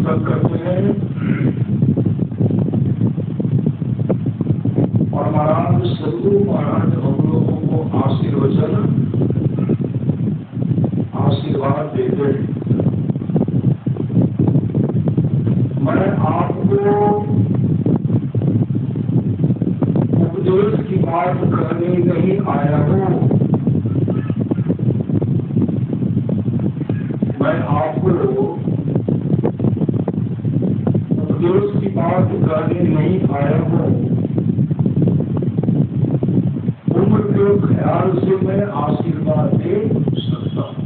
नमस्कार करते हैं और महाराज सदगुरु महाराज हम लोगों को आशीर्वाद देते हैं। मैं आपको उपदेश की बात करने नहीं आया हूँ, मैं आपको उपदेश की बात करने नहीं आया हूँ। उम्र के ख्याल से मैं आशीर्वाद दे सकता हूँ,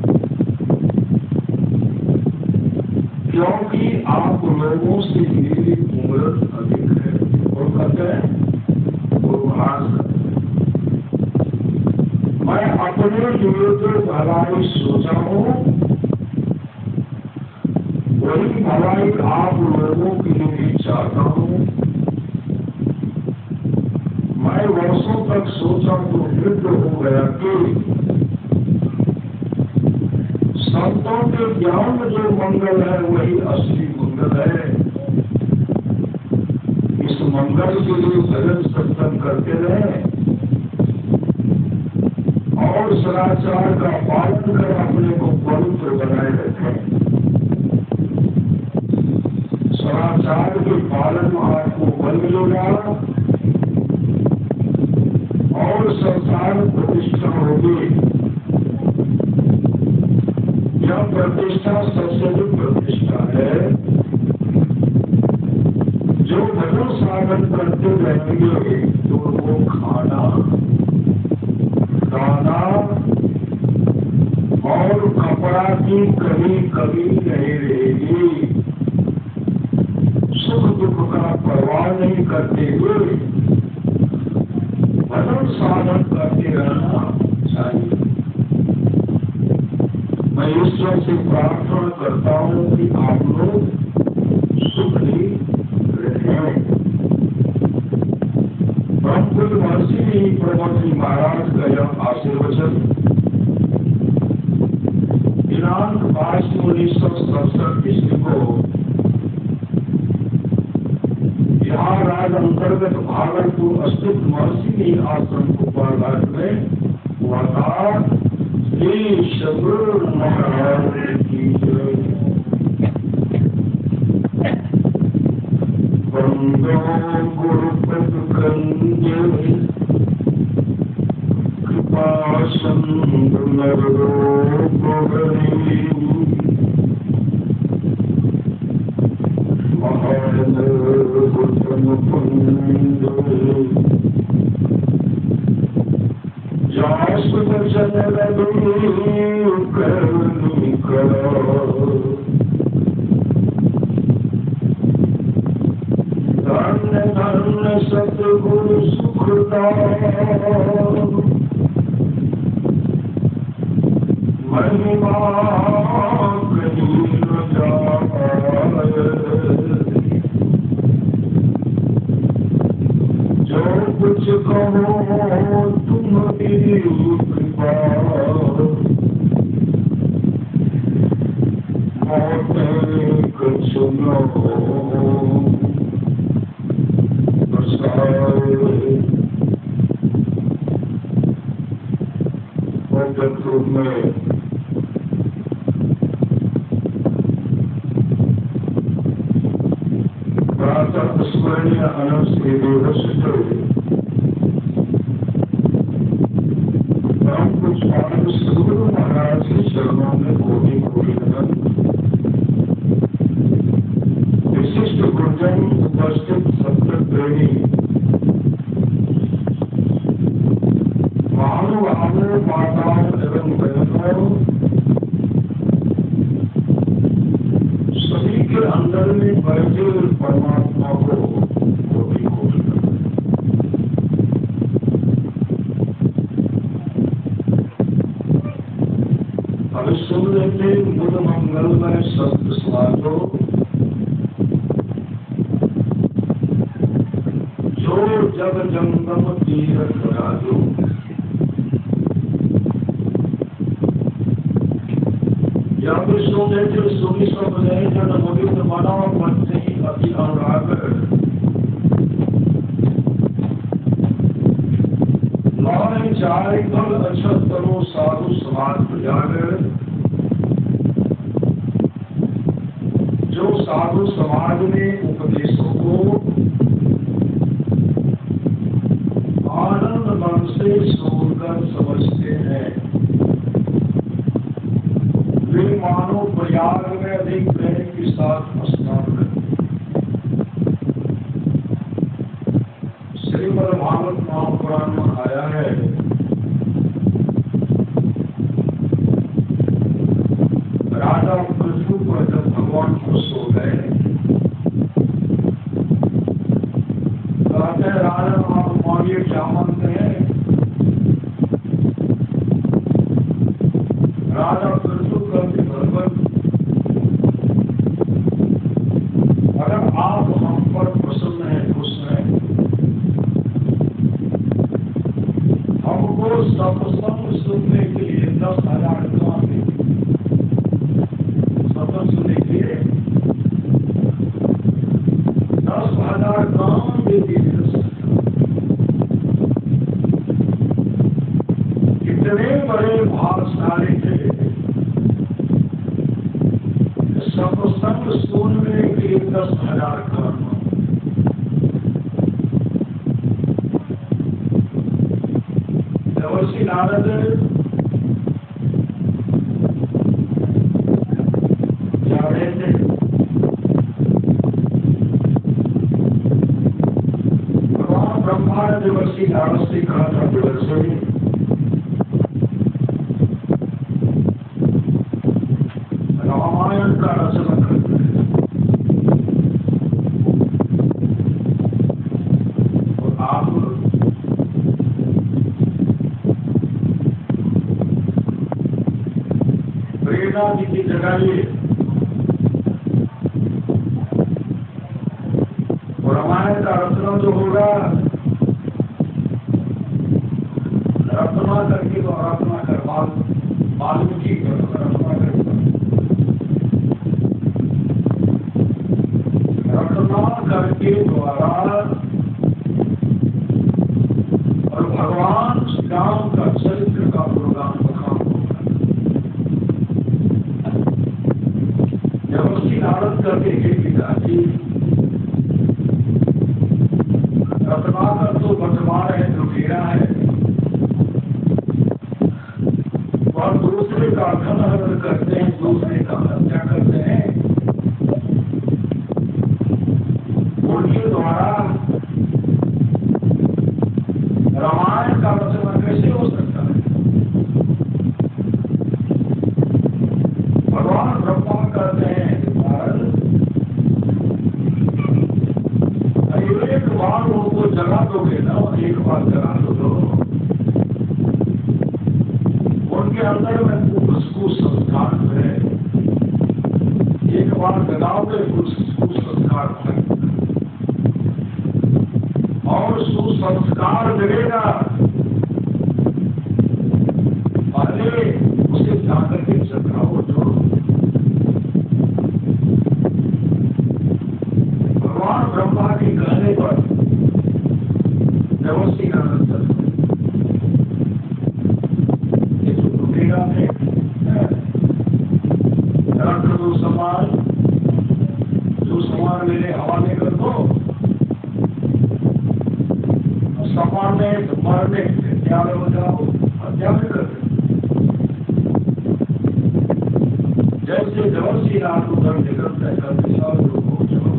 क्योंकि आप लोगों से मेरी उम्र अधिक है। और कहते हैं मैं अपने लिए जो भलाई सोचा हूँ वही भलाई आप लोगों के लिए भी चाहता हूँ। मैं वर्षों तक सोचा तो वृद्ध हो गया कि संतों के ज्ञान में जो मंगल है वही असली मंगल है। इस मंगल के लिए भजन सत्संग करते रहे और सदाचार का पालन कर अपने को पवित्र बनाए रखें। सदाचार के पालन में आपको बल मिलेगा और संसार प्रतिष्ठा होगी। यह प्रतिष्ठा सबसे बड़ी प्रतिष्ठा है। जो भजन साधन करते रहेंगे तो वो खाना दाना और कपड़ा की कमी कमी नहीं रहेगी। सुख दुख का परवाह नहीं करते हुए भजन साधन करते रहना चाहिए। मैं ईश्वर से प्रार्थना करता हूँ कि आप लोग सुखी रहें। ब्रह्मपुर महर्षि प्रभु महाराज का यह आशीर्वचन दिनांक 22/1967 ईस्वी को बिहार राज्य अंतर्गत भागलपुर स्थित महर्षि आश्रम गोपालघाट में हुआ था। श्री सदगुरु महाराज की जय। वंदो गुरुपद कंजे कृपा सिंधु नरोपरि धन्य धन्य सतगुरु सुखदान महिमा कहीं न जाए। जो कुछ कहो तुम्हारी कृपा मौतें कुछ न हो में प्रातः स्मरणीय अनंत श्री देवस्व कुछ पालन सदगुरु महाराज के चरणों में कोटि कोटि नमन। विशिष्ट गुरुजन उपस्थित सत्संग प्रेमी महानुभावों माताओं एवं बहनों सभी के अंदर में बैठे परमात्मा को कोटि कोटि अब सुन लेते बुध मंगलमय सत्य समाजो जो जब जंगम तीरथ राजो। जब सोने थे सुनी सब नहीं जन गोविंद मना बनते ही अति अनुराग लौने चार कल अक्षत करो साधु समाज प्रजागर जो साधु समाज में उपदेशों को आनंद मन से सुनकर समझते हैं वे मानो प्रयाग में अधिक प्रेम के साथ स्नान करते श्रीमद् भागवत महापुराण में आया है राजा पृथ्वी पर जब भगवान खुश हो गए कहते राजा आप मांगिए क्या मांगते हैं राजा पृथ्वी कहते भगवान अगर आप हम पर प्रसन्न हैं खुश हैं हमको सत्संग सुनने के लिए 10,000 काम सत्संग सुनने के लिए 10,000 काम देती है कितने बड़े भाग्यशाली थे सत्संग सुनने के लिए 10,000 काम देवर्षि नारद जा रहे थे भगवान ब्रह्मा ने देवर्षि नारद से कहा था देवर्षि रामायण का रचना करते हैं और आप प्रेरणा जी की जगाइए और रामायण का रचना जो होगा रचना करके तो रचना कर वाल्मीकि रचना करके रचना करके द्वारा और भगवान राम का चरित्र का प्रोग्राम बखान होगा देवर्षि नारद करके हे पिताजी रचना कर तो वर्तमान है लुटेरा है और दूसरे का धन हरण करते हैं दूसरे का हत्या करते हैं उनके द्वारा रामायण का रचना कैसे हो सकता है भगवान ब्रह्मा कहते हैं एक बार उनको जगा दोगे ना एक बार जगा दो उनके अंदर में कुछ संस्कार है एक बार जगाओगे कुछ संस्कार है और सुसंस्कार मिलेगा पहले उसे जाकर के जगाओ जो भगवान ब्रह्मा के कहने पर देवर्षि नारद ये जो लुटेरा है रख दो समान जो समान मेरे हवाले कर दो समान में मरने त्याग हो जाओ हत्या भी कर दो जैसे देवर्षि नारद उधर निकलते करते सब लोग हो जाओ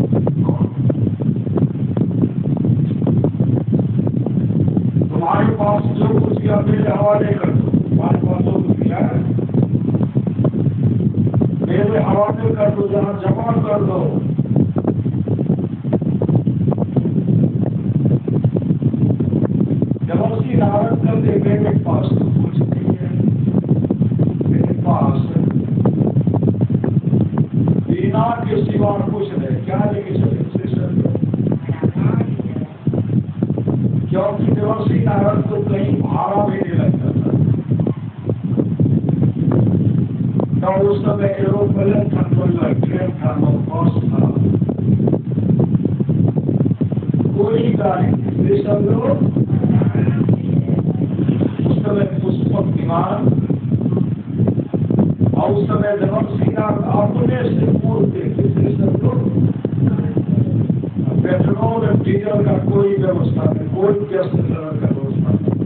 तुम्हारे पास जो कुछ किया मेरे हवाले कर दो तुम्हारे पास जो कुछ किया मेरे हवाले कर दो जहाँ जमा कर दो देवर्षि नारद करते मेरे पास तो कुछ नहीं है मेरे पास बिना के सिवा कुछ नहीं क्या लेके चले क्योंकि देवर्षि नारद तो कहीं भाड़ा भी नहीं लगता था तो उस समय एरोप्लेन था, कोई ट्रेन था, बस था, कोई गाड़ी नहीं समझो। उस समय पुष्पक विमान और उस समय जनक अपने से पूर्व देखते समझो। पेट्रोल और डीजल का कोई व्यवस्था नहीं, कोई गैस सिलेंडर का व्यवस्था नहीं।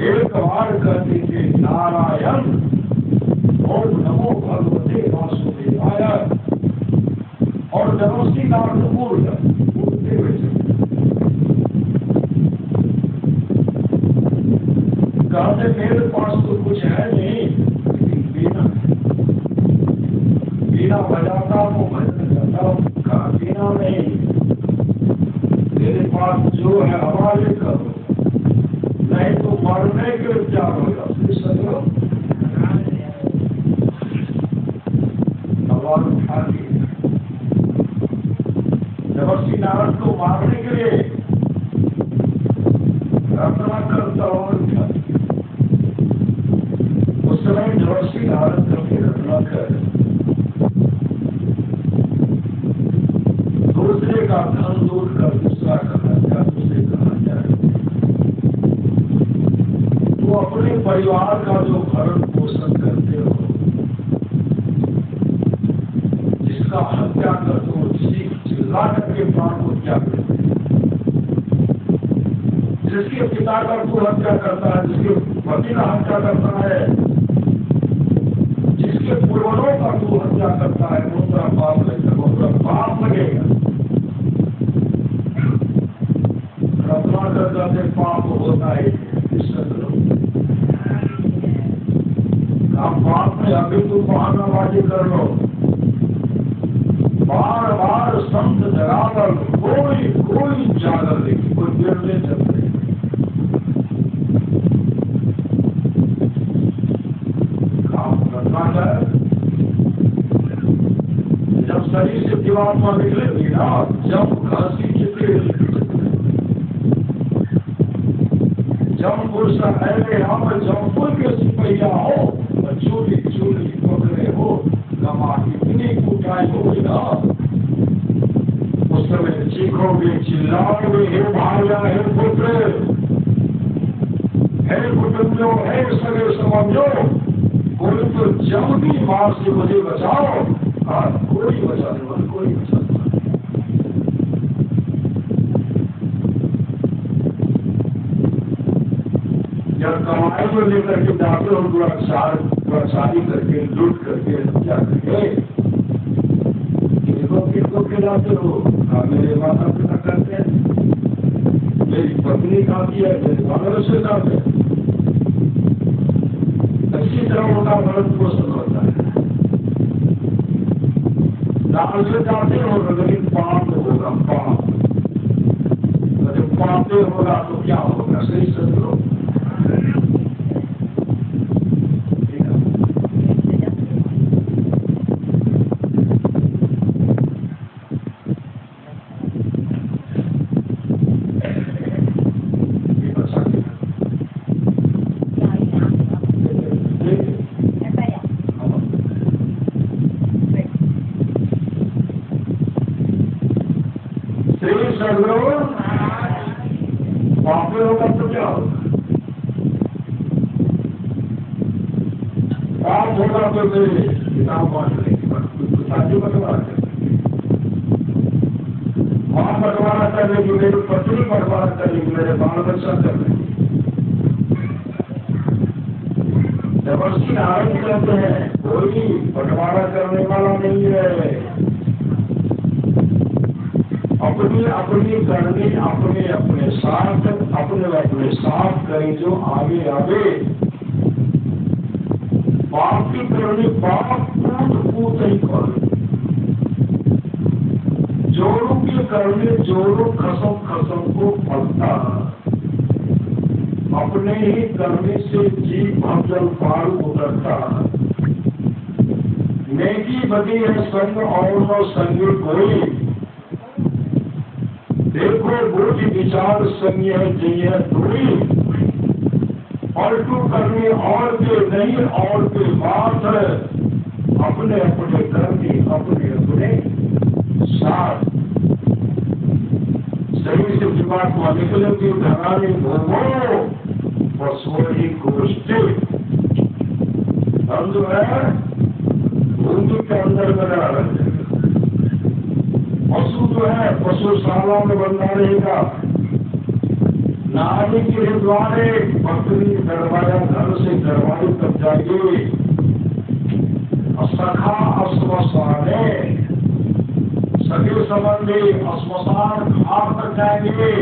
एक बार कहते थे नारायण ओम नमो भगवते वासुदेवाय और जनोसी नाम बोलते हुए कहते मेरे पास तो कुछ है नहीं, बीना बजाता हूँ, भजन करता हूँ, बीना नहीं, मेरे पास जो है आवाज करो, नहीं तो मरने के क्या होगा। आवाज उठा दी देवर्षि नारद को मारने के लिए प्रार्थना करता हूँ। उस समय देवर्षि नारद करके रचना कर दूसरे का धन दूर कर दूसरा करना क्या, दूसरे करना जाए। तो अपने परिवार का जो भरण पोषण करते हो, जिसका हत्या करते हो, चिल्ला करके प्राण को त्याग करते हो, जिसके पिता का तू हत्या करता है, जिसके पति का हत्या करता है, जिसके पूर्वजों का तू हत्या करता है, वो तेरा पाप लगेगा, वो तेरा पाप लगेगा। रत्ना करते पाप होता है। आप पाप में अभी तो बहानाबाजी कर लो, बार बार संत जगाकर कोई जागर देखी, कोई गिरने चलते काम करना है। जब शरीर से जीवात्मा निकलेगी ना, जब घासी चित्र जब पुरुष है हम जौनपुर के सिपहिया हो, चोरी चोरी पकड़े हो, गमा इतनी कुटाई होगी ना, उस समय चीखोगे, चिल्लाओगे, हे भाइया, हे पुत्र, हे कुटुंबो, हे सगे समझो, कोई तो जब भी मार से मुझे बचाओ। कोई बचाने वाला, कोई बचाने वाला। जब कमाई को लेकर के जाते हो, दुराचारी करके, लूट करके, हत्या करके, किसको खिलाते हो? मेरे माता पिता करते हैं, मेरी पत्नी खाती है, मेरे बाल बच्चे खाते हैं। अच्छी तरह उनका भरण पोषण होता है। दाल से जाते हो, लेकिन पाप होगा, पाप। जब पापे होगा तो क्या होगा? सही समझो। पापे होगा तो क्या होगा? पाप होगा तो मेरे किताब बांट लेंगे, साथी बंटवारा करेंगे, माँ बंटवारा कर लेंगे, मेरी पत्नी बंटवारा कर लेंगे, मेरे बाल बच्चा कर लेंगे। देवर्षि नारद कहते हैं कोई बंटवारा करने वाला नहीं है। अपनी अपनी करनी अपने अपने साथ करें, जो आगे आगे पाप की करनी पाप कूद नहीं कर, जोरों की करनी जोरों खसम को फलता। अपने ही करने से जीव भजन पार उतरता। नेकी बदी है संग और न संगी कोई, देखो बोझ विचार संग है जय दूरी। पलटू करनी और के नहीं और के बात है, अपने अपने कर्मी अपने अपने साथ सही से जीवात्मा निकलेगी धरानी भोगो पशुओं की गोष्ठी। हम जो है भूमि के अंदर बना रहे, पशु जो है पशुशाला में बंधा रहेगा, नारी के द्वारे बकरी दरवाजा घर से दरवाजे तक जाएगी, सखा अस्मशाने सगे संबंधी श्मशान घाट तक जाएंगे,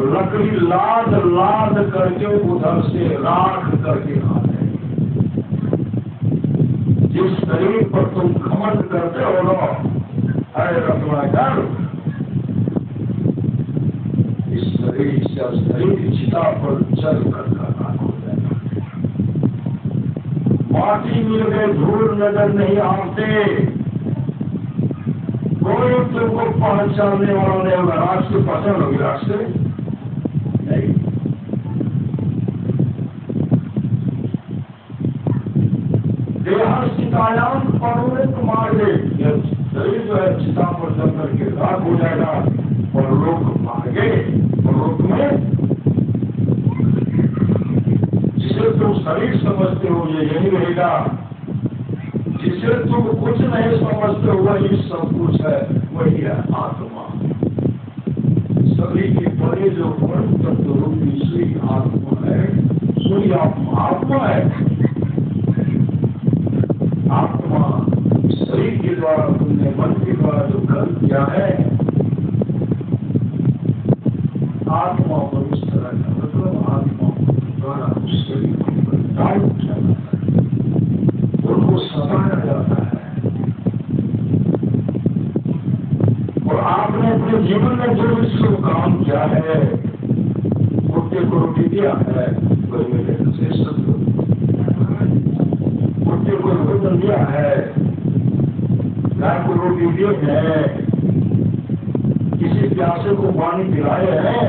लकड़ी लाद लाद करके उधर से राख करके आते। जिस शरीर पर तुम घमंड करते हो ना, अरे रत्नाकर, इस शरीर चिता पर चल कर राख हो जाएगा। माटी मिल गए धूल नजर नहीं आते, कोई तुमको पहचानने वाला नहीं होगा। राज से पहचान होगी, राज से नहीं। देहास्थितायाम परलोक मार्गे, शरीर जो है चिता पर जल करके राख हो जाएगा। परलोक मार्गे, परलोक में जिसे तुम शरीर समझते हो ये यही रहेगा, जिसे तुम कुछ नहीं समझते हो वही सब कुछ है, वही है आत्मा। सभी के बड़े जो परम तत्व रूपी श्री आत्मा है, वही आत्मा है। आत्मा शरीर के द्वारा तुमने मन के द्वारा जो कर्म किया है, आत्मा पर उस तरह का मतलब आत्मा द्वारा उस शरीर को डाल किया जाता है, उनको सताया जाता है। और आपने अपने जीवन में जो इसको काम किया है, कुत्ते को रोटी दिया है, कोई मेरे से सब कुत्ते को भोजन दिया है, गाय को रोटी दी है, किसी प्यासे को पानी पिलाए हैं,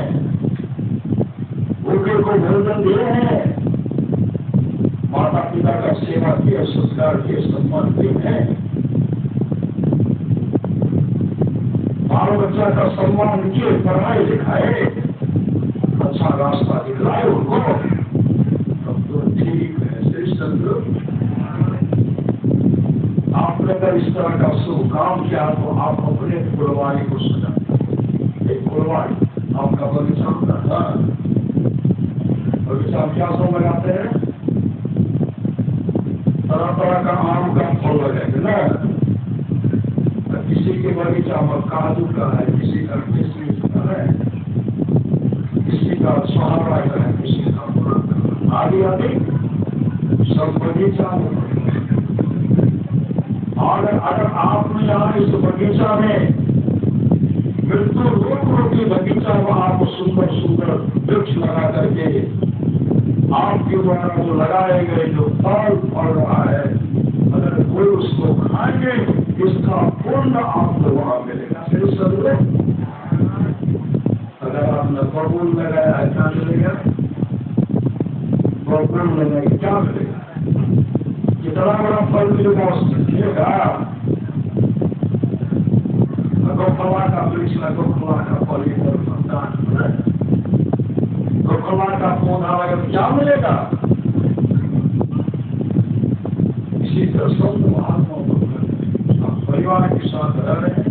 भूखे को भोजन दिए हैं, माता पिता का सेवा किया, संस्कार किए, सम्मान किए हैं, बाल बच्चा का सम्मान किए, पढ़ाई लिखाए, अच्छा रास्ता दिखलाए उनको, तब तो ठीक है। श्री संत, आपने अगर इस तरह का शुभ काम किया तो आप अपने फुलवारी को सजा, एक फुलवारी आपका बगीचा होता था, बगीचा क्या सब लगाते हैं, तरह तरह का आम का फल लगाएंगे ना। किसी के बगीचा में काजू का है, किसी का किशमिश का है, किसी का सहारा का है, किसी का आदि आदि सब बगीचा में। और अगर आपने यहाँ इस बगीचा में मृत्यु रोक रोकी बगीचा में आप सुंदर सुंदर वृक्ष लगा करके आपके द्वारा जो लगाए गए जो फल फल रहा है, अगर कोई उसको खाएंगे इसका पूर्ण आपको वहां मिलेगा। फिर सब अगर आपने बबूल लगाया है क्या मिलेगा, बबूल लगाए क्या मिलेगा, कितना बड़ा फल मिलेगा उसमें मिलेगा। गौखला का वृक्ष में गौखला का फल संतान, गौखला का पौधा लगा क्या मिलेगा। इसी तरह सब महात्मा परिवार के साथ रह रहे हैं,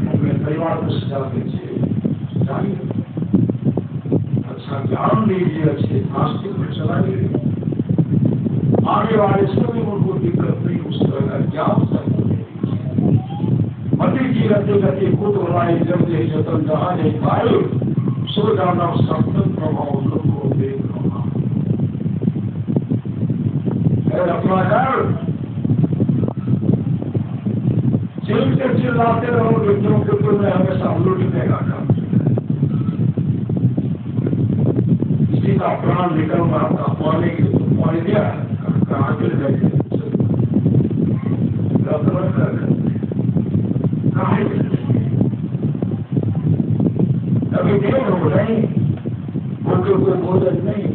अपने परिवार को सजा दीजिए, अच्छा ज्ञान दीजिए, अच्छे नास्तिक में चलाइए, आने वाले समय उनको दिक्कत नहीं, उस तरह का ज्ञान सबको मती की गति गति खुद बनाई जब दे जतन जहाँ नहीं पाए सो जाना सप्तम प्रभाव लोगों देख रहा है। अपना घर चिल के चिल्लाते रहोगे क्योंकि तुम्हें हमेशा लुटने का काम, किसी का प्राण निकल रहा था पानी की पानी दिया कहाँ गिर गए, कभी देर हो नहीं, भूखे को भोजन नहीं।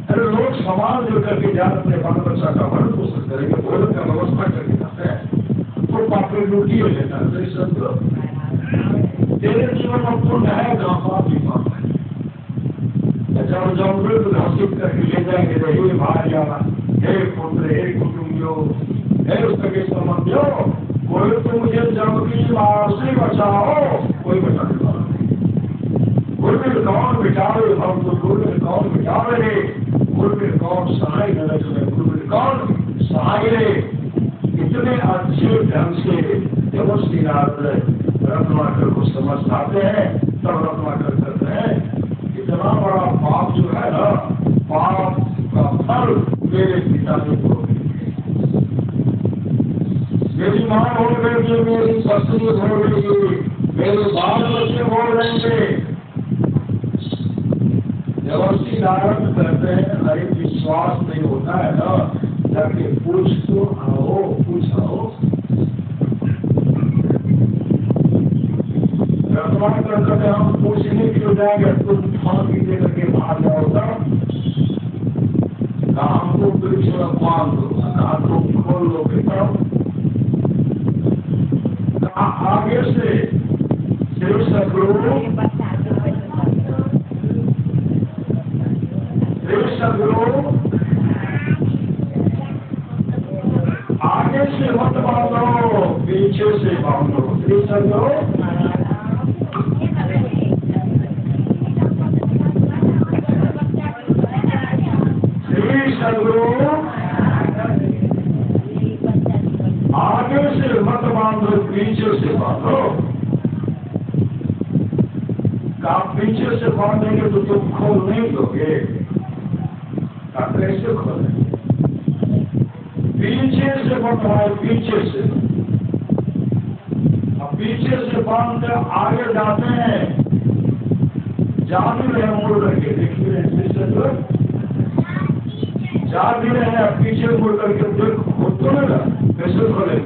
अरे लोग सामान जो करके जान अपने बाल बच्चा का भरण पोषण करेंगे, भोजन का व्यवस्था करके जाते हैं, तो पापी लूटी हो लेता है। तो सब तेरे जीवन में पुण्य है, जहाँ पाप ही पाप है। जब जब मृत घोषित करके ले जाएंगे, तो हे भाइया, हे पुत्र, हे कुटुंबियों, हे उसके संबंधियों, कोई तो मुझे जब की मार से बचाओ, कोई बचाने वाला नहीं। गुरबिल कौन बिचारे, हम तो गुरबिल कौन बिचारे रे, गुरबिल कौन सहाय न रखे, गुरबिल कौन सहाय रे। इतने अच्छे ढंग से देवस्थी नारद रत्नाकर को समझ पाते हैं, तब रत्नाकर करते हैं। इतना बड़ा पाप जो है ना, पाप का फल मेरे पिता ने को, मेरी माँ हो गई, मेरी पत्नी हो गई, मेरे बाल बच्चे हो रहेंगे। देवर्षि नारद कहते हैं, अरे विश्वास नहीं होता है ना, जाके पूछ तो आओ, पूछ आओ। करके हम पूछने के लिए जाएंगे, तुम फांसी दे करके भाग जाओगा, कहा हमको वृक्ष में बांध दो, कहा तुम खोल लो बेटा, कहा आगे से शिव सगुरु आगे से मत बांधो, पीछे से बांधो। शिव सगुरु आगे से मत बांधो, पीछे से बांधो। आप पीछे से बांधेंगे तो तुम खोल नहीं दोगे, आप कैसे खोलेंगे? पीछे से बांधवाए, पीछे से। अब पीछे से बांध आगे जाते हैं, जा भी रहे मुड़ करके, देखिए जा भी रहे हैं, पीछे मुड़ करके देख खुद तो ना, कैसे खोले?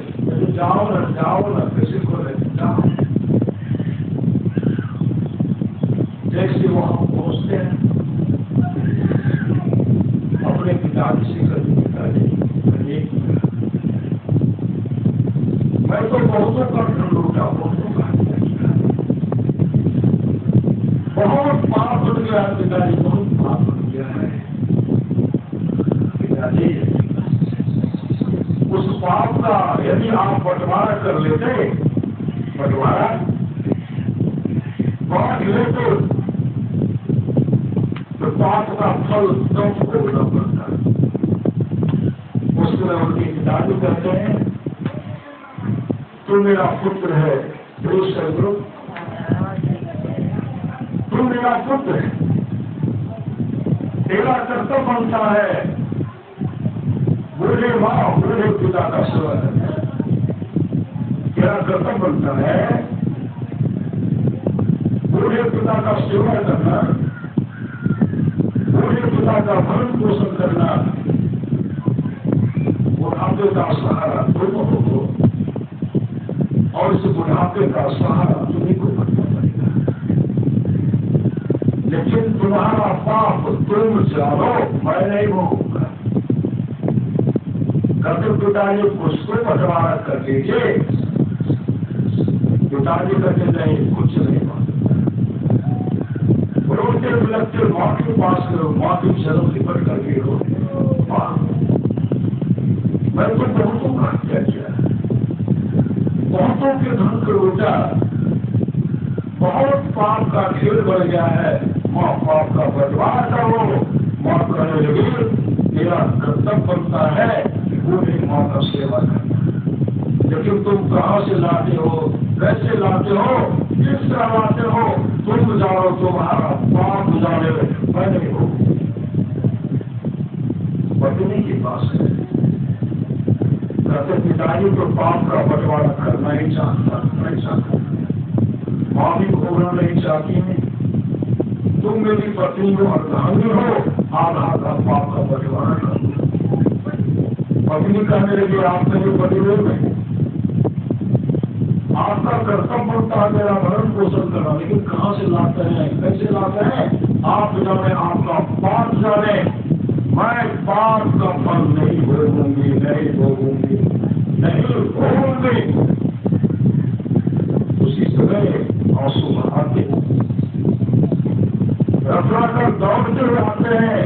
जाओ ना, कैसे खोले? जाओ। जैसे वहां पहुंचते हैं, अपने पिताजी से कहिए, मैं तो बहुतों का धन लूटा, बहुतों का बहुत पाप हो गया है पिताजी, बहुत पाप हो गया है पिताजी। उस पाप का यदि आप बंटवारा कर लेते, बंटवारा बांट लेते, तो पाप का फल तुमको भोगना पड़ता है। उसमें उनके पिताजी कहते हैं, तू मेरा पुत्र है, सदगुरु, तू मेरा पुत्र है, तेरा कर्तव्य बनता है बूढ़े माँ, बूढ़े पिता का सेवा करना। तेरा कर्तव्य बनता है बूढ़े पिता का सेवा करना, बूढ़े पिता का भरण पोषण करना, बुढ़ापे का सहारा दोनों को, और इस बुढ़ापे का सहारा तुम्हीं को बनना पड़ेगा। लेकिन तुम्हारा पाप तुम जानो, मैं नहीं होगा। कभी पिताजी उसको बंटवारा कर लीजिए, पिताजी कहते नहीं, कुछ नहीं मानता। रोते बिलखते माँ के पास करो, माँ की शर्म लिपट करके रो, मैं तो बहुतों का हत्या किया, बहुतों के धन को लूटा, बहुत पाप का खेल बढ़ गया है, माँ पाप का बंटवारा करो। माँ कहने लगी, मेरा कर्तव्य बनता है बूढ़ी माँ का सेवा करना, लेकिन तुम कहाँ से लाते हो, कैसे लाते हो, किस तरह लाते हो, तुम जानो, तुम्हारा पाप जाने, मैं नहीं हूँ। पत्नी के पास है, कहते पिताजी तो पाप का बंटवारा करना ही चाहता, नहीं चाहता, माँ भी भोगना नहीं चाहती है। तुम मेरी पत्नी को अर्धांगी हो, आधा का पाप का बंटवारा कर। पत्नी कहने लगी, आप मेरे परिवार में आपका कर्तव्य बनता है मेरा भरण पोषण करना, लेकिन कहाँ से लाते हैं, कैसे लाते हैं, आप जाने, आपका पाप जाने। मैं पाप का फल नहीं भोगूंगी, नहीं भोगूंगी, नहीं भोगूंगी। उसी समय आंसू बहाते रत्नाकर दौड़ते हुए आते हैं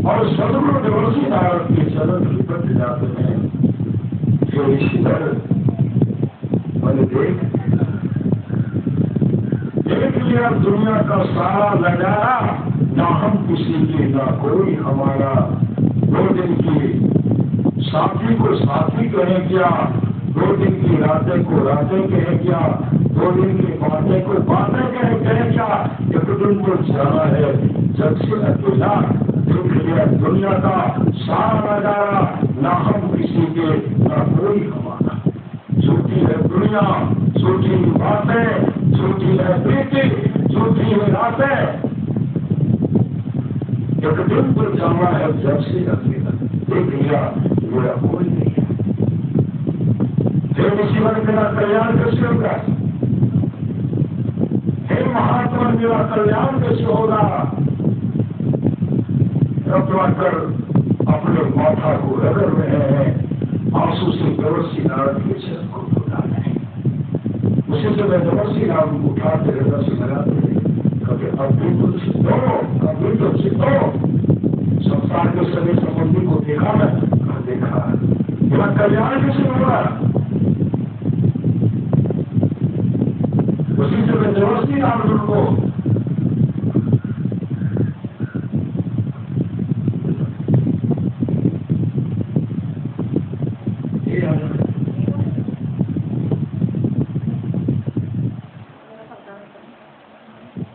और सदगुरु देवर्षि नारद के चरण लिपट जाते हैं। जो ईश्वर मैंने देख लिया दुनिया का सारा नजारा, ना हम किसी के ना कोई हमारा। 2 दिन की साथी को साथी कहें क्या, 2 दिन की रातें को रातें कहें क्या, 2 दिन की बातें को बातें कहें क्या। एक दिन को जाना है जग से अकेला। देख लिया दुनिया का सारा नजारा, ना हम किसी के ना कोई हमारा। झूठी है दुनिया, झूठी बातें, झूठी है प्रीति, झूठी है रातें। एक दिन तो जाना है जब से अकेला। देख लिया मेरा कोई नहीं है। हे जीवन मेरा कल्याण कैसे होगा, हे महात्मा मेरा कल्याण कैसे होगा। रत्नाकर अपने माथा को रगड़ रहे हैं, आंसू से देवर्षि नारद के चरण को धुला रहे हैं। उसी समय देवर्षि नारद उठाते हृदय से लगाते हैं, कभी अभी तो चित्तो, कभी तो चित्तो। संसार के सभी संबंधी को देखा है, कहा देखा मेरा कल्याण कैसे होगा। उसी समय देवर्षि नारद को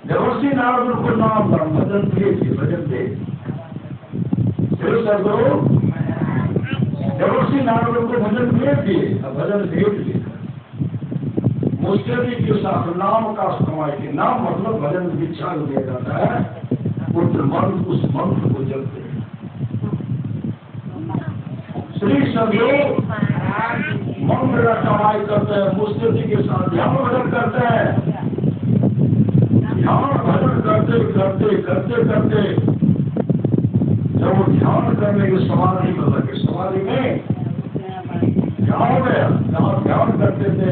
देवर्षि नारद को नाम भजन दिए, भजन दे सदगुरु देवर्षि नारद को भजन भेज दिए, भजन भेज दिए। मुस्लिम के साथ नाम का इस्तेमाल किया। नाम मतलब भजन दीक्षा दिया जाता है, उस मंत्र को जपते हैं। श्री सदगुरु मंत्र का कमाई करते हैं, मुस्लिम के साथ ध्यान भजन करते हैं। ध्यान भजन करते करते करते करते जब वो ध्यान करने के समाधि में लगे, समाधि में ध्यान में जहाँ ध्यान करते थे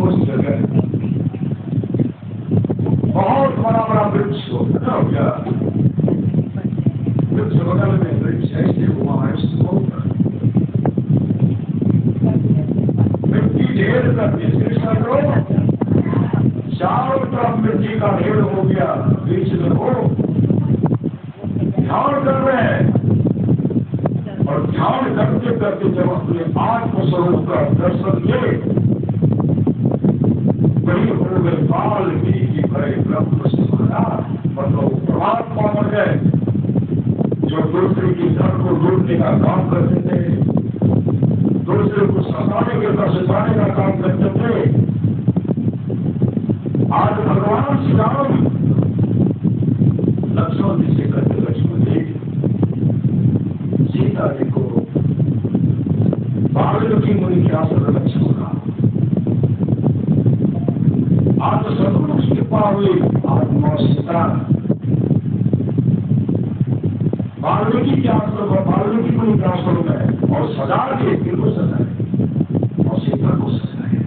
उस जगह बहुत बड़ा बड़ा वृक्ष हो गया। वृक्ष बगल में वृक्ष ऐसे हुआ है, मिट्टी ढेर करती चारों तरफ मिट्टी का ढेर हो गया। बीच में हो ध्यान कर रहे हैं और ध्यान करते करते जब अपने आत्मस्वरूप का दर्शन किए, वही हो गए बाल की भय ब्रह्म समाना। मतलब परमात्मा बन गए, जो दूसरे की धन को लूटने का काम करते थे, दूसरे को सताने के सताने का काम करते थे। आज भगवान श्री राम लक्ष्मण जी से करते, लक्ष्मण जी सीता जी को वाल्मीकि मुनि के आश्रम लक्ष्मण का आज सदगुरु की कृपा हुई। आज मां सीता वाल्मीकि के आश्रम, वाल्मीकि मुनि के आश्रम में और सजा के किनको सजाए और सीता को सजाए,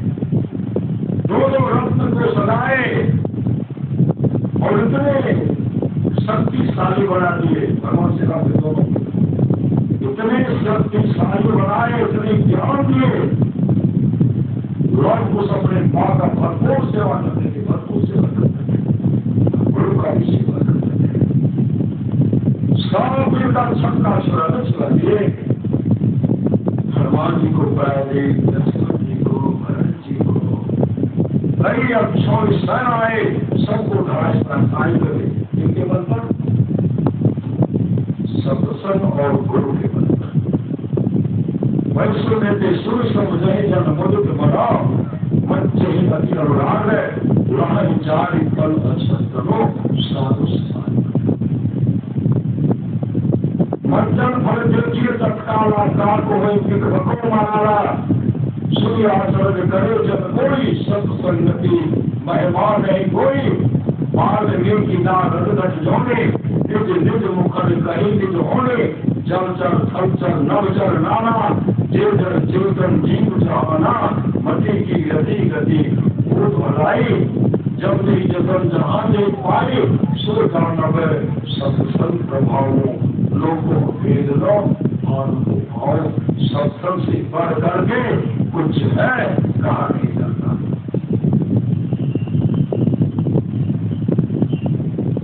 दोनों रत्न को सजाए और इतने शक्तिशाली बना दिए। भगवान श्री राम के दोनों इतने शक्तिशाली बनाए, इतने ज्ञान दिए। लोग उस अपने माँ का भरपूर सेवा करते थे, भरपूर सेवा करते थे, गुरु का भी सेवा करते थे। सब का छक्का छुड़ा चला दिए। हनुमान जी को पहले, लक्ष्मण जी को, भरत जी को, कई अब 6 सेना आए, सबको ढाई करे। इनके बल पर सत्संग और गुरु के बल पर वैश्व में सूर्य समझे जन मुदुक बनाओ, मंच ही अति अनुराग है, लहन जारी कल अक्षरो साधु समान। मंचन फल देखिए तत्काला काल को हुई विग्रह मारा, सूर्य आचरण करे जब कोई सत्संगति महिमा नहीं कोई। मार्ग की ना रट जोड़े निज निज मुखर कही निज होने जल चर थल चर नव चर नाना जीव जर जीवतन जीव जावना मति की गति गति भूत भलाई जब भी जतन जहां जे पाए सुर का नव सत्संग प्रभाव लोगों भेद लो और भाव सत्संग से बढ़ करके कुछ है कहा नहीं जाता।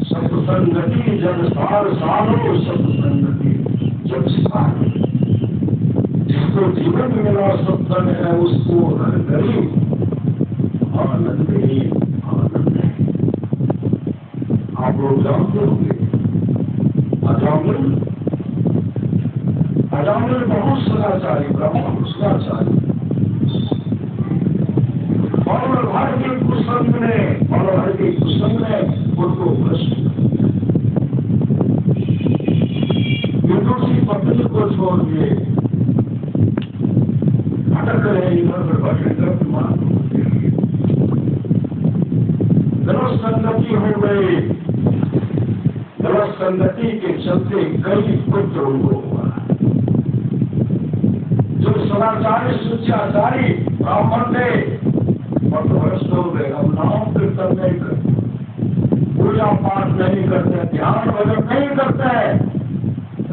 सत्संगति जब सार सारो सत्संगति जब सिपाही जिसको जीवन मिला सत्संग है उसको गरीब आनंद ही आनंद है। आप लोग जानते होंगे अजामिल बहुत सदाचारी ब्राह्मण सदाचारी और भर के कुसंग ने उनको भ्रष्ट विदुषी पत्नी को छोड़ दिए भटक रहे इधर भटक गलत संगति हो गई। गलत संगति के चलते कई पुत्र उनको हुआ। जो सदाचारी सुचाचारी ब्राह्मण थे भ्रष्ट हो गए। अब नाम कीर्तन नहीं करते, पूजा पाठ नहीं करते, ध्यान भजन नहीं करते।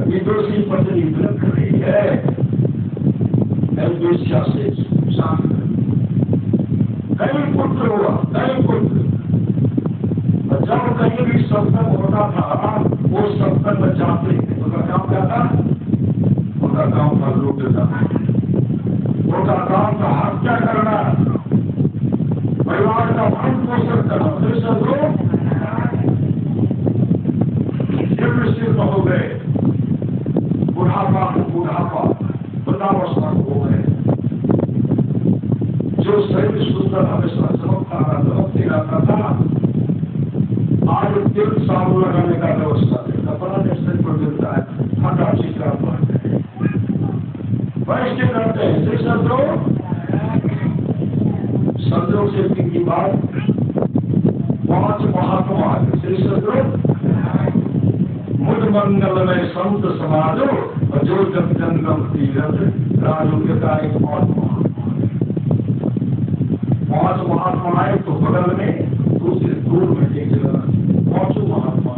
विदुषी पत्नी विलख रही है वेश्या से शांत। कई पुत्र हुआ, कई पुत्र। जब कहीं भी सत्संग होता था वो सत्संग में जाते थे। उनका काम क्या था? उनका काम था लूटना, उनका काम था हत्या करना, परिवार का भरण पोषण करना। फिर सब लोग सिद्ध हो गए, बुढ़ापा वृद्धावस्था हो गए। जो शरीर सुंदर हमेशा चमकते रहता था आज तिल साबुन लगाने का व्यवस्था है। कपड़ा शरीर पर मिलता है, फटा चिकरा वैसे करते हैं। संजोग से की बात 5 महात्मा श्री सदगुरु मुद मंगल में संत समाजो जो जब जंगम तीरथ राजोग्यता 5 महात्मा आए तो बगल में दूसरे दूर में एक जगह 5 महात्मा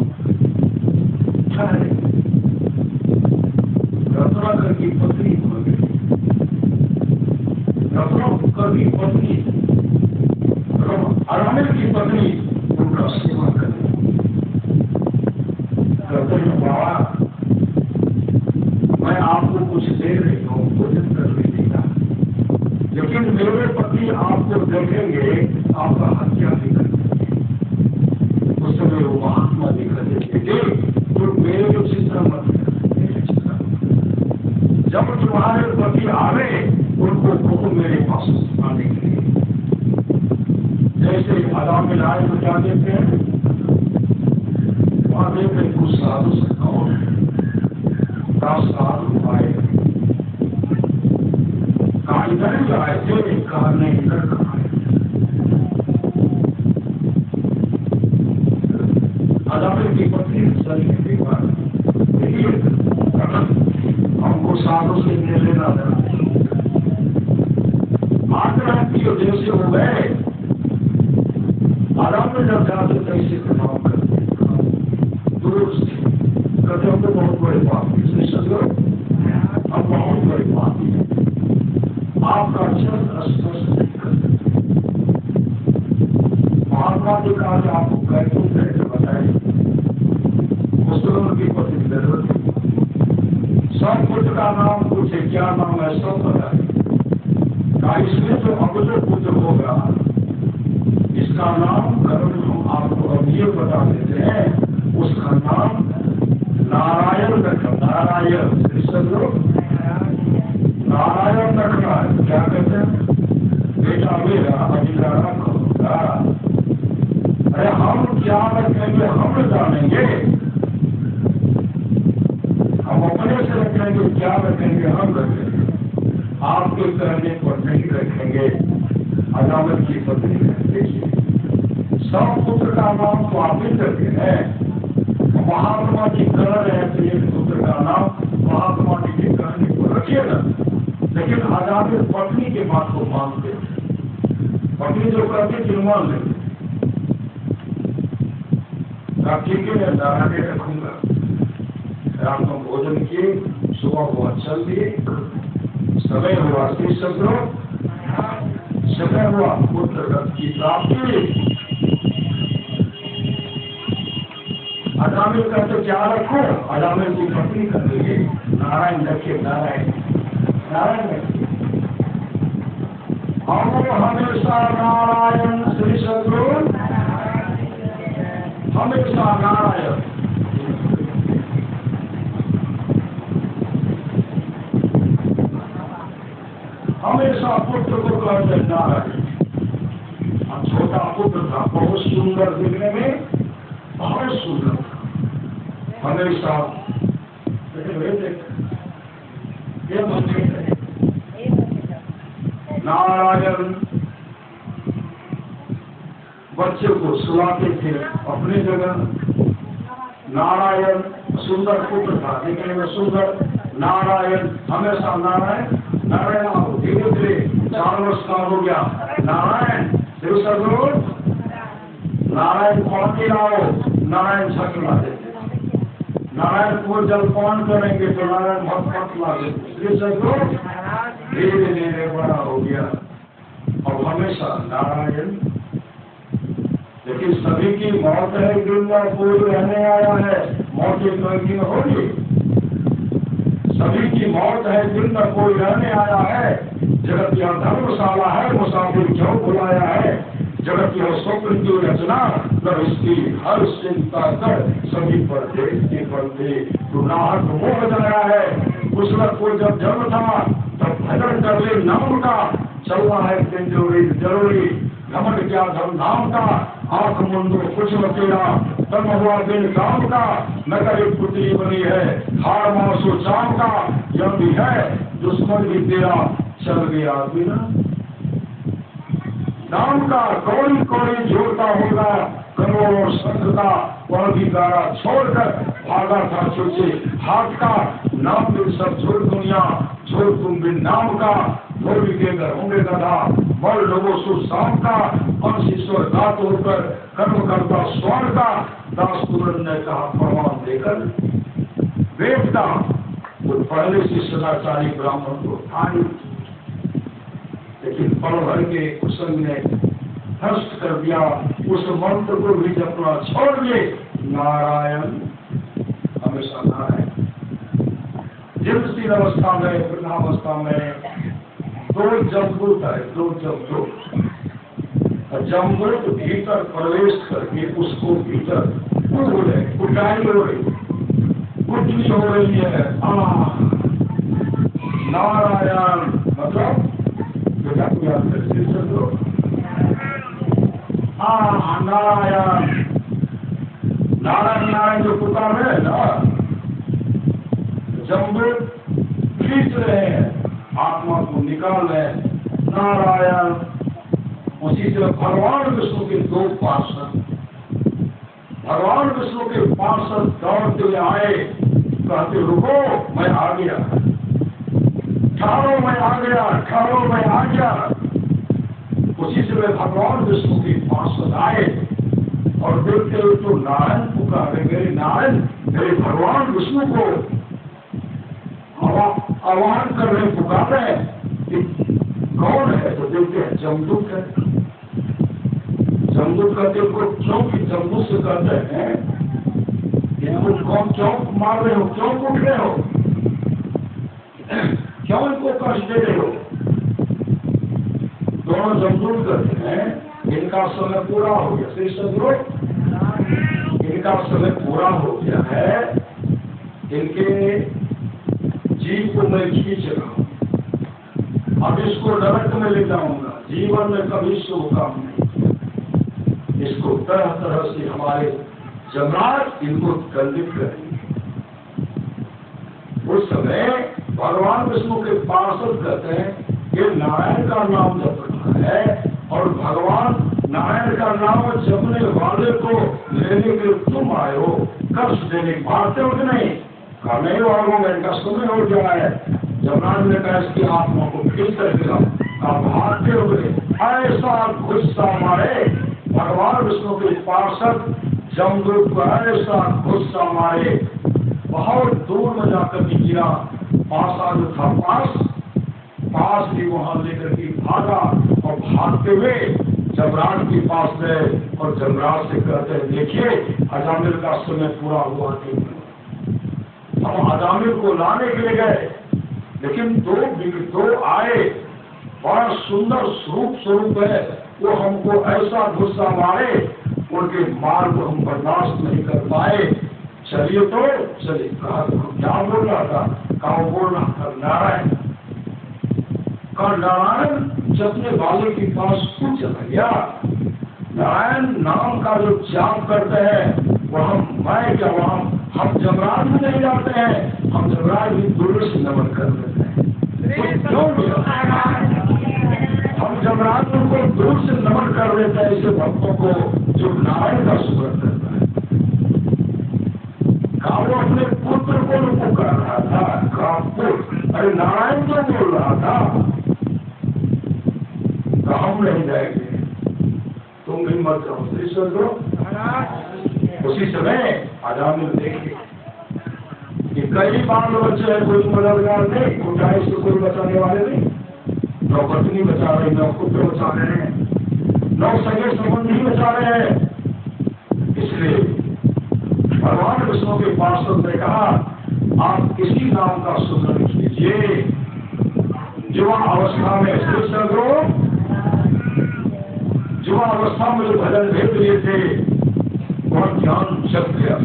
रत्नाकर की पत्नी हो गई। रत्नाकर की पत्नी अरामिल की पत्नी उनका सेवा करे। बाबा मैं आपको कुछ दे रही हूँ, भोजन कर लीजिएगा, लेकिन मेरे पति आपको देखेंगे आपका हत्या भी कर देंगे। उस समय वो महात्मा दिखा देंगे तो मेरे को चिंता मत कर। जब तुम्हारे पति आवे उनको कहो मेरे पास आने के लिए। जैसे आराम में आए तो क्या देते हैं? वहां देते कुछ साधु से कौन साधु आए इधर आए थे, कहा नहीं इधर कहा। अदालत की पत्नी शरीर की बात देखिए, हमको साधु से ले लेना था। आग्रह की वजह से हो गए। आराम में जब जाते कैसे प्रणाम करते दुरुस्त कहते हम तो बहुत बड़ी बात है। सदगुरु अब बहुत बड़ी बात है, आपका चरण स्पर्श नहीं करते। महात्मा जी कहा कि आपको कैसे कैसे बताए। मुसलमान की पत्नी जरूरत सब पुत्र का नाम पूछे, क्या नाम है सब बताए। इसमें जो अब जो पुत्र होगा इसका नाम करुण हम आपको अब ये बता देते हैं, उसका नाम नारायण रखना। नारायण नारायण रखना है। क्या कहते हैं? बेटा मेरा अधिकारा करूंगा। अरे हम क्या रखेंगे हम जानेंगे, हम अपने से रखेंगे, क्या रखेंगे हम रखेंगे, आपके कहने पर नहीं रखेंगे। अदालत की पत्नी देखिए, सब पुत्र का नाम तो आप ही रखे हैं, महात्मा जी करण है तो एक पुत्र का नाम महात्मा जी के कहने को रखे ना, लेकिन आजाद पत्नी के बात को मानते थे। पत्नी जो कहती थी मान लेते, ठीक है मैं दाना रखूंगा। रात में भोजन किए, सुबह हुआ चल दिए, समय हुआ समय हुआ पुत्र रथ की प्राप्ति। अजामिल कहते क्या रखो, अजामिल की पत्नी कर देंगे नारायण रखे, नारायण नारायण रखे। और हमेशा नारायण श्री सद्गुरु, हमेशा नारायण। हमेशा पुत्र को कहते नारायण। अब छोटा पुत्र था, बहुत सुंदर दिखने में, बहुत सुंदर था। हमेशा नारायण बच्चे को सुलाते थे अपनी जगह। नारायण सुंदर पुत्र था, देखने में सुंदर। नारायण हमेशा नारायण नारायण। आओ धीरे धीरे 4 वर्ष का हो गया। नारायण शिव सद्गुरु, नारायण पानी लाओ, नारायण छक ला देते। नारायण को जलपान करेंगे तो नारायण भक्त ला देते। श्री सद्गुरु धीरे धीरे बड़ा हो गया और हमेशा नारायण। लेकिन सभी की मौत है, दुनिया कोई रहने आया है, मौत एक दिन होगी। सभी की मौत है, दिन में कोई रहने आया है। जगत यह धर्मशाला है, मुसाफिर क्यों बुलाया है। जगत यह स्वप्न की रचना, न इसकी हर चिंता कर सभी पर देखते पड़ते। तू नाहक मोह जाया है, उस वक्त को जब जन्म था तब भजन कर ले नाम का। चलना है जरूरी, घमंड क्या धर्म धाम का। आंख मुंडो कुछ न तेरा, तन हुआ दिन काम का। नगर एक पुतली बनी है, हार मासो चाम का। यह भी है दुश्मन भी तेरा, चल गया बिना नाम का। कौड़ी कौड़ी जोड़ता होगा करोड़ों संघ का। वह भी गारा छोड़कर भागा था सोचे हाथ का। नाम बिन सब छोड़ दुनिया, छोड़ तुम बिन नाम का। मोर के घर होंगे गधा, मर लोगों सुशाम का। अंश ईश्वर गात होकर कर्म करता स्वर्ण का। दास तुरंत ने कहा प्रमाण देकर बेटा। वो पहले से सदाचारी ब्राह्मण को था, लेकिन पल भर के कुसंग ने नष्ट कर दिया। उस मंत्र को भी जपना छोड़ दिए। नारायण हमेशा नारायण। जीवशील अवस्था में, वृद्धावस्था में 2 जमदूत है, 2 जमदूत। जमदूत भीतर प्रवेश करके उसको भीतर कुटाई हो रही, कुटनी हो रही है। नारायण मतलब बेटा को याद कर नारायण नारायण नारायण जो पुकार है ना, जमदूत खींच रहे हैं, आत्मा को निकाल रहे हैं। नारायण। उसी से भगवान विष्णु के 2 पार्षद, भगवान विष्णु के पार्षद दौड़ते हुए आए, कहते रुको मैं आ गया, ठहरो मैं आ गया, ठहरो मैं आ गया। उसी से भगवान विष्णु के पार्षद आए और देखते हुए तो नारायण पुकारे, मेरे नारायण मेरे भगवान विष्णु को आह्वान कर रहे, पुकार रहे कि कौन है। तो देखते हैं जमदूत है। जमदूत कहते उनको क्यों, कि जमदूत से कहते हैं इनको कौन, क्यों मार रहे हो, क्यों कूट रहे हो, क्यों इनको कष्ट दे रहे हो। दोनों जमदूत कहते हैं इनका समय पूरा हो गया। श्री सद्गुरु इनका समय पूरा हो गया है, इनके जीव को मैं खींच रहा हूं, अब इसको नरक में ले जाऊंगा, जीवन में कभी शुभ काम नहीं। इसको तरह तरह से हमारे जमराज इनको दंडित करेंगे। उस समय भगवान विष्णु के पार्षद कहते हैं ये नारायण का नाम जप रहा है और भगवान नारायण का नाम जपने वाले को लेने के लिए तुम आए हो, कष्ट देने मारते हो कि नहीं? कहा नहीं मारूंगा, इनका समय हो गया है। जमराज ने कहा इसकी आत्मा को फिर करके आप भागते हो गए। ऐसा गुस्सा मारे भगवान विष्णु के पार्षद जमदूत को, ऐसा गुस्सा मारे बहुत दूर में जाकर के गिरा। पासा जो था पास भी वहां लेकर के भागा और भागते हुए जमराज के पास गए और जमराज से कहते हैं देखिए अजामिल का समय पूरा हुआ नहीं। हम अजामिल को लाने के लिए गए, लेकिन दो आए, बड़ा सुंदर स्वरूप है, वो हमको ऐसा गुस्सा मारे, उनके मार को हम बर्दाश्त नहीं कर पाए। चलिए तो चलिए। कहा क्या बोल रहा था? कहा बोल रहा था नारायण। कहा नारायण जपने वाले के पास कुछ चला गया। नारायण नाम का जो जाप करते हैं वह मैं क्या वहां हम जमराज भी नहीं जाते हैं, हम जमराज भी दूर से नमन कर देते हैं। हम जमराज को दूर से नमन कर देते हैं ऐसे भक्तों को जो नारायण का सुमरण करता है। कहा वो अपने पुत्र को पुकार रहा था। कहा पुत्र, अरे नारायण तो बोल रहा था। हम नहीं जाएंगे, तुम भी मत जाओ, ईश्वर दो। उसी समय अजामिल देखे कि कई बाल बच्चे हैं, कोई मददगार नहीं, उठाई से कोई बचाने वाले नहीं, नौ पत्नी बचा रहे, नौ पुत्र बचा रहे हैं, नौ सगे संबंधी बचा रहे हैं। इसलिए भगवान विष्णु के पार्षद ने कहा आप किसी नाम का सुमरण कीजिए। युवा अवस्था में युवा अवस्था में जो भजन भेद लिए थे वह ज्ञान जग गया,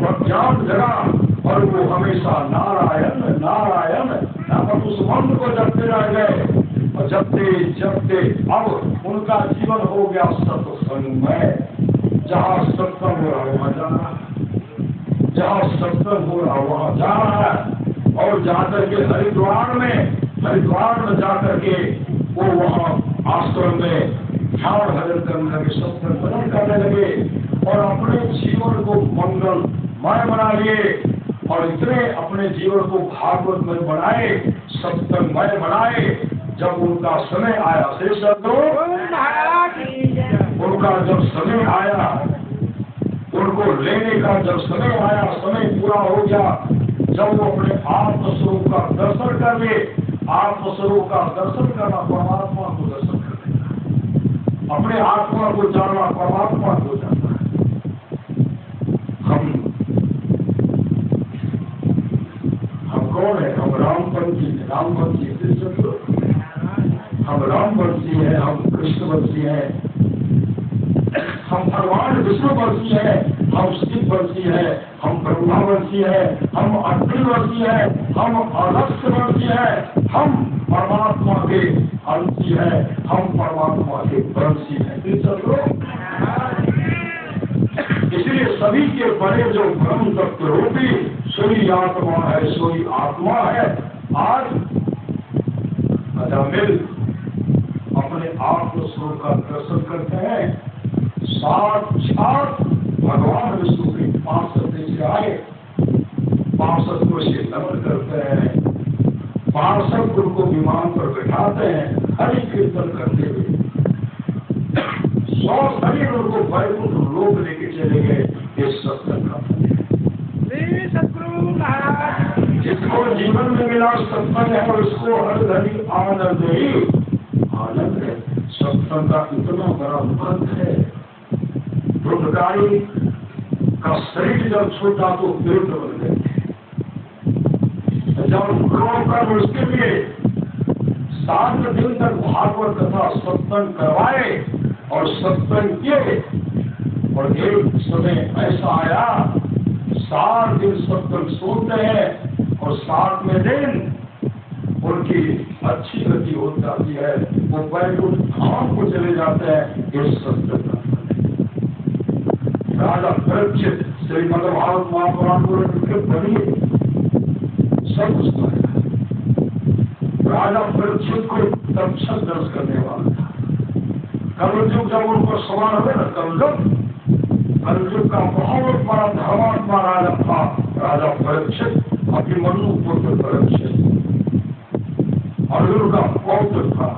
वह ज्ञान जगा और वो हमेशा नारायण नारायण नाम उस मंत्र को जपते रह गए। और जपते अब उनका जीवन हो गया सत्संगमय। जहाँ सत्संग हो रहा वहां जाना, जहाँ सत्संग हो रहा वहां जाना है। और जाकर के हरिद्वार में जाकर के वो वहां आश्रम में ध्यान भजन करने लगे, सत्संग भजन करने लगे और अपने जीवन को मंगलमय बना लिए। और इतने अपने जीवन को भागवत में बनाए, सत्संगमय बनाए। जब उनका समय आया उनका जब समय आया, उनको लेने का जब समय आया, समय पूरा हो गया। जब वो अपने आत्मस्वरूप का दर्शन कर ले, आत्मस्वरूप का दर्शन करना परमात्मा को दर्शन करना, अपने आत्मा को जानना परमात्मा को जानना। हम कौन है? हम रामवंशी हम रामवंशी है, हम कृष्णवंशी है, हम भगवान विष्णुवंशी है, हम शिववंशी है, हम ब्रह्मावंशी है, हम अग्निवंशी है, हम अगस्त्यवंशी है, हम परमात्मा के अंशी है, हम परमात्मा के वंशी है। इसलिए सभी के बड़े जो ब्रह्म तत्व रूपी सोई आत्मा है, सोई आत्मा है। आज अजामिल अपने आत्मस्वरूप का दर्शन करते हैं। साक्षात भगवान विष्णु के पार्षद से आए, पार्षद को से नमन करते हैं, पार्षद गुरु को विमान पर बैठाते हैं, हरि कीर्तन करते हुए 100 शरीर उनको वैकुंठ लोक लेके चले गए। इस सत्संग का जिसको जीवन में मिला सत्संग है और उसको हर घड़ी आनंद ही आनंद है। सत्संग का इतना बड़ा महत्व है। ब्रह्मचारी का शरीर जब छूटा तो विरुद्ध बन गए। जब कर उसके लिए 7 दिन तक भागवत कथा सत्संग करवाए और सत्संग किए। और एक समय ऐसा आया 7 दिन सत्संग सुनते हैं और 7वें दिन उनकी अच्छी गति हो जाती है, वो वैकुंठ धाम को चले जाते हैं। इस सत्संग राजा परीक्षित श्रीमद् भागवत महापुराण को बनी सब उसका है। राजा परीक्षित को तक्षक दर्श करने वाला था। कलयुग जब उनको सवाल हुए ना, कलयुग कलयुग का बहुत बड़ा धर्मात्मा राजा था, राजा परीक्षित, अभिमन्यु पुत्र परीक्षित, अर्जुन का पौत्र था।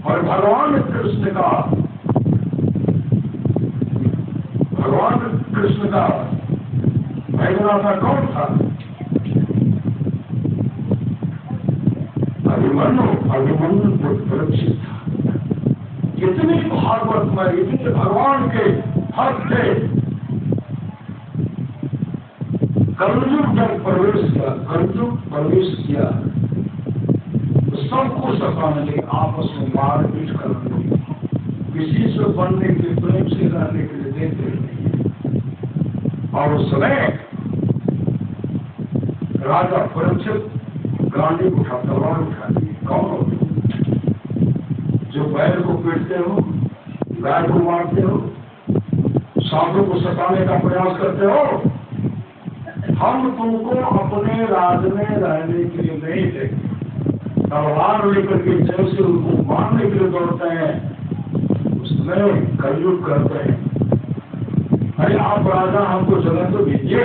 और भगवान कृष्ण का भैरवनाथा कौन था? अभिमन्यु पुत्र परीक्षित था। कितने भागवत में इतने भगवान के भक्त थे। कलयुग जब प्रवेश किया तो सबको सताने लगे, आपस में मारपीट करने लगे, किसी से बनने के प्रेम से रहने के लिए देते नहीं। और उस समय राजा परीक्षित गांधी उठा, तलवार उठा दी। कौन हो जो बैल को पीटते हो, गाय को मारते हो, साधु को सताने का प्रयास करते हो? हम तुमको अपने राज में रहने के लिए नहीं देंगे। तलवार लेकर के जैसे उनको मारने के लिए दौड़ते हैं, उसमें कलयुग करते हैं। अरे आप राजा हमको जगह तो दीजिए,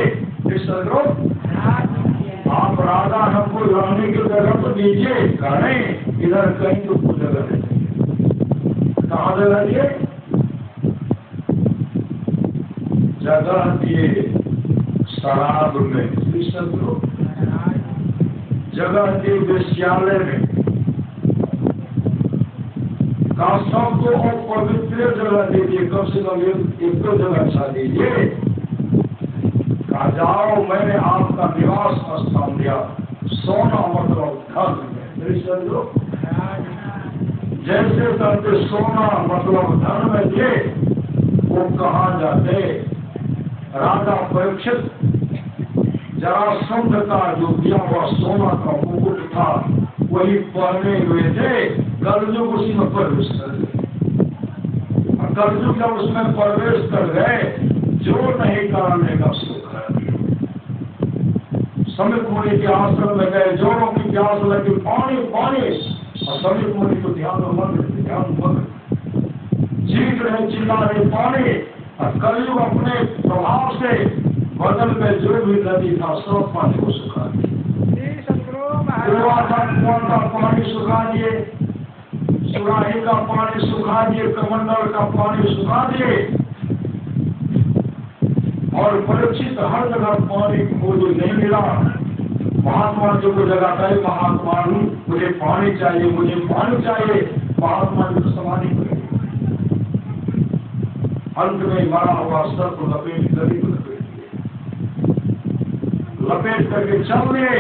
आप राजा हमको रहने की जगह तो दीजिए। नहीं, इधर कहीं तो जगह नहीं। कहाँ जगह दिए? जगह दिए शराब में, जगह दिए वेश्यालय में, का सबको और पवित्र जगह दीजिए, कम से कम एक तो जगह अच्छा दीजिए। कहा जाओ, मैंने आपका निवास स्थान दिया, सोना मतलब धन में। जैसे करते सोना मतलब धन में थे, वो कहाँ जाते? राजा परीक्षित जरासंध का जो दिया हुआ सोना का मुकुट था, वही पहने हुए थे। कलयुग उसी में प्रवेश कर गए। कलयुग जब उसमें प्रवेश कर गए, जो नहीं करने का सुख है। समित मुनि के आश्रम में गए, जोरों की प्यास लगी, पानी पानी, और समित मुनि को ध्यान मग्न चीख रहे, चिल्ला रहे, पानी। और कलयुग अपने प्रभाव से बदल में जो भी नदी था सब पानी को सुखा दिए। का पानी सुखा दिए, सुराही का पानी सुखा दिए, कमंडल का पानी सुखा दिए। और परीक्षित हर जगह पानी खोज नहीं मिला। महात्मा जी को जगाता है, महात्मा मुझे पानी चाहिए, मुझे पानी चाहिए। महात्मा जी को समाधि करेंगे। अंत में मरा हुआ सर को लपेट गरीब लपेट करके चल लिए।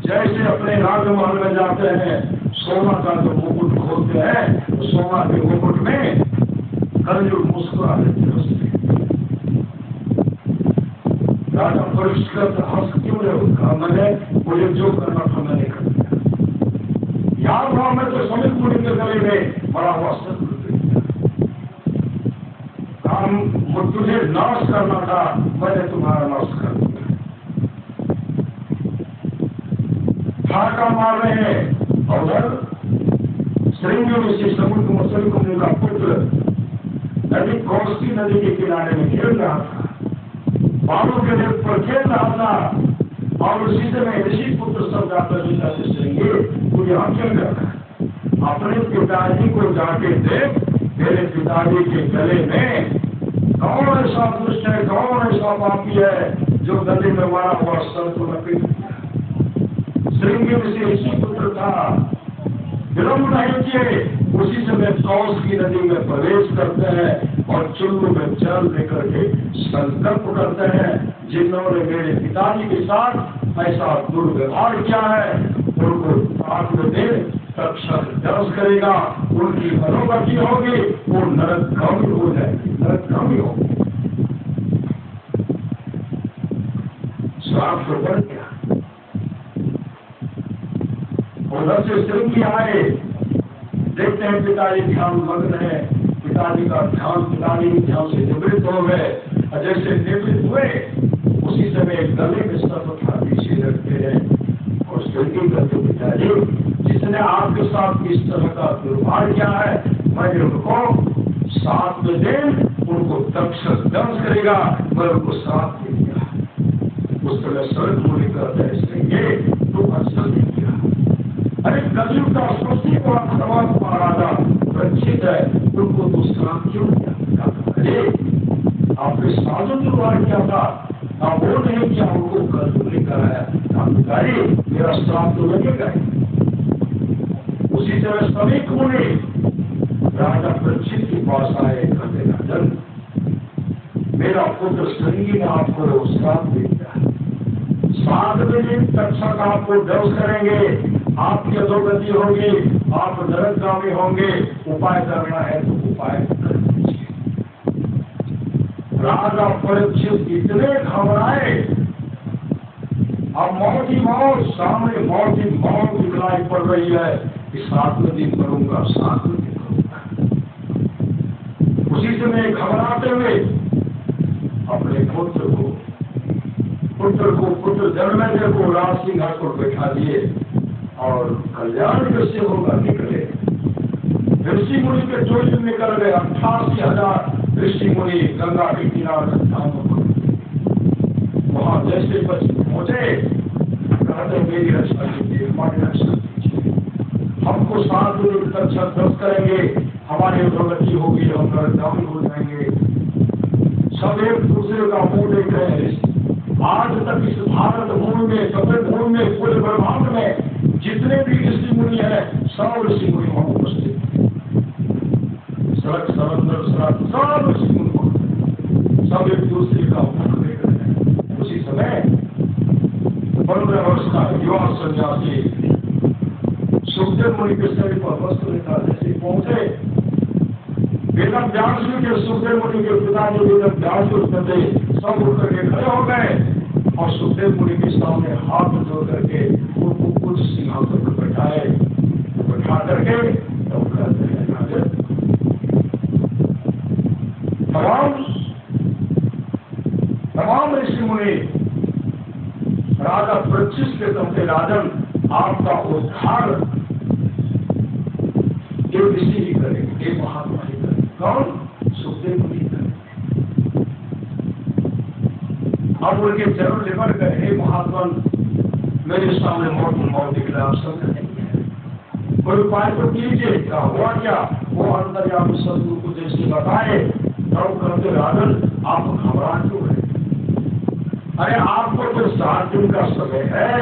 जैसे अपने राजमहल में जाते हैं, सोना का जो मुकुट खोलते हैं, तो सोना के मुकुट में कलयुग मुस्कुरा देते हंसते। राजा परिष्कृत हंस क्यों रहे? कहा मैंने, मुझे जो करना था मैंने कर दिया। याद रहा, मैं तो समित मुनि के गले में बड़ा हुआ सर तुझे नाश करना था, मैंने तुम्हारा नाश कर दिया। ठाका मार रहे हैं। और श्रृंगी ऋषि समुद्र मछली कुंड का पुत्र नदी कौशकी नदी के किनारे में खेल रहा था, बालू के रेत पर खेल रहा था। और उसी समय ऋषि पुत्र सब जाकर से श्रृंगी तू यहाँ खेल रहा है, अपने पिताजी को जाके देख, मेरे पिताजी के गले में कौन ऐसा दुष्ट है, कौन ऐसा पापी है जो नदी में मारा हुआ सर को लपेट दिया। श्रृंगी ऋषि पुत्र था, विलंब नहीं किए, उसी समय कौश की नदी में प्रवेश करते हैं और चुल्लू में जल लेकर के संकल्प करते हैं, जिन्होंने मेरे पिताजी के साथ ऐसा दुर्व्यवहार किया है, उनको आग में दे तक्षण दर्श करेगा, उनकी मनोगति होगी, वो नरकगामी हो जाएगी, नरकगामी होगी। स्वार्थ तो बढ़ गया। उधर से श्रृंगी आए, देखते हैं पिताजी ध्यान मग्न है, पिताजी का ध्यान पिताजी ध्यान से निवृत्त हो गए। और जैसे निवृत्त हुए, उसी समय गले में सर्प था, पीछे रखते हैं और श्रृंगी करते, पिताजी जिसने आपके साथ इस तरह का व्यवहार किया है, मैंने उनको 7वें दिन उनको तक्षक दंश करेगा, मैं उनको श्राप दे दिया। उस समय स्वर्ग मुनि कहते हैं इसलिए तो अच्छा नहीं किया। अरे कलयुग का सबसे बड़ा परमात्मा राजा रक्षित है, उनको तो श्राप क्यों दिया? अरे आपने साधु निर्वाह किया था, आप वो नहीं किया, उनको कलयुग ने कराया, अरे मेरा श्राप तो लगेगा। उसी तरह सभी मुनि राजा परीक्षित के पास आए, कहते राजन मेरा पुत्र श्रृंगी ने आपको श्राप दे दिया, 7वें दिन तक्षक आपको दंश करेंगे, आपकी अधोगति होगी, आप नरकगामी होंगे, उपाय करना है तो उपाय कर दीजिए। राजा परीक्षित इतने घबराए, अब मौत ही मौत, सामने मौत ही मौत दिखलाई पड़ रही है कि 7वें दिन करूंगा, 7वें दिन करूंगा। उसी समय घबराते हुए अपने पुत्र जन्मेजय को राज सिंहासन पर बैठा दिए और कल्याण कैसे होगा निकले। ऋषि मुनि के टोली निकल गए, 88,000 ऋषि मुनि गंगा के किनारे वहां जैसे बच्चे पहुंचे, कहते मेरी रक्षा कीजिए, हमारी रक्षा कीजिए, हमको 7 दिन तक दंश करेंगे, हमारी अधोगति होगी, हम नरकगामी हो जाएंगे। सब एक दूसरे का मुंह देख रहे हैं। आज तक इस भारत भूमि में, सफेद भूमि में, पूरे ब्रह्मांड में जितने भी ऋषि मुनि हैं, सब ऋषि मुनि वहां उपस्थित, सड़क समंदर सड़क सब ऋषि मुनि, सब एक दूसरे का मुख देख रहे हैं। उसी समय 15 वर्ष का युवा सन्यासी सुखदेव मुनि के शरीर पर वस्त्र लेकर जैसे पहुंचे, वेदम व्यास जी के सुखदेव मुनि के पिताजी वेदम व्यास जी कहते सब उठ करके खड़े हो गए और सुखदेव मुनि के सामने हाथ जोड़ करके उनको कुछ सिंहासन पर बैठाए, बैठा करके तब कहते हैं तमाम ऋषि मुनि राजा परीक्षित के कहते राजन आपका उद्धार एक ऋषि ही करेंगे, एक महात्मा ही करेंगे। कौन? सुखदेव मुनि करेंगे। अब उनके चरण लिपट गए, हे महात्मा मेरे सामने मौत दिख रहा, समझ नहीं है, कोई उपाय तो कीजिए। क्या हुआ? क्या वो अंतर्यामी सदगुरु को जैसे बताए तब कहते राजन आप घबरा क्यों है? अरे आपको तो 7 दिन का समय है,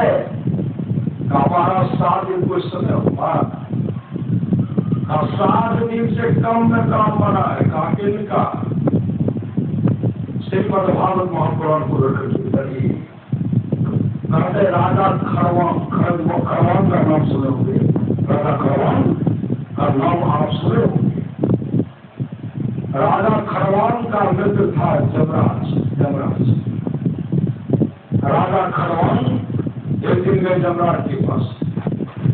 हमारा 7 दिन कोई समय हुआ, 7 दिन से कम में काम बना है, काके का श्रीमद भागवत महापुराण को करिए। कहते राजा खरवान का नाम सुने होंगे, राजा खरवान का नाम आप सुने होंगे। राजा खरवान का मित्र था जमराज। राजा खरवान एक दिन गए जमराज के पास,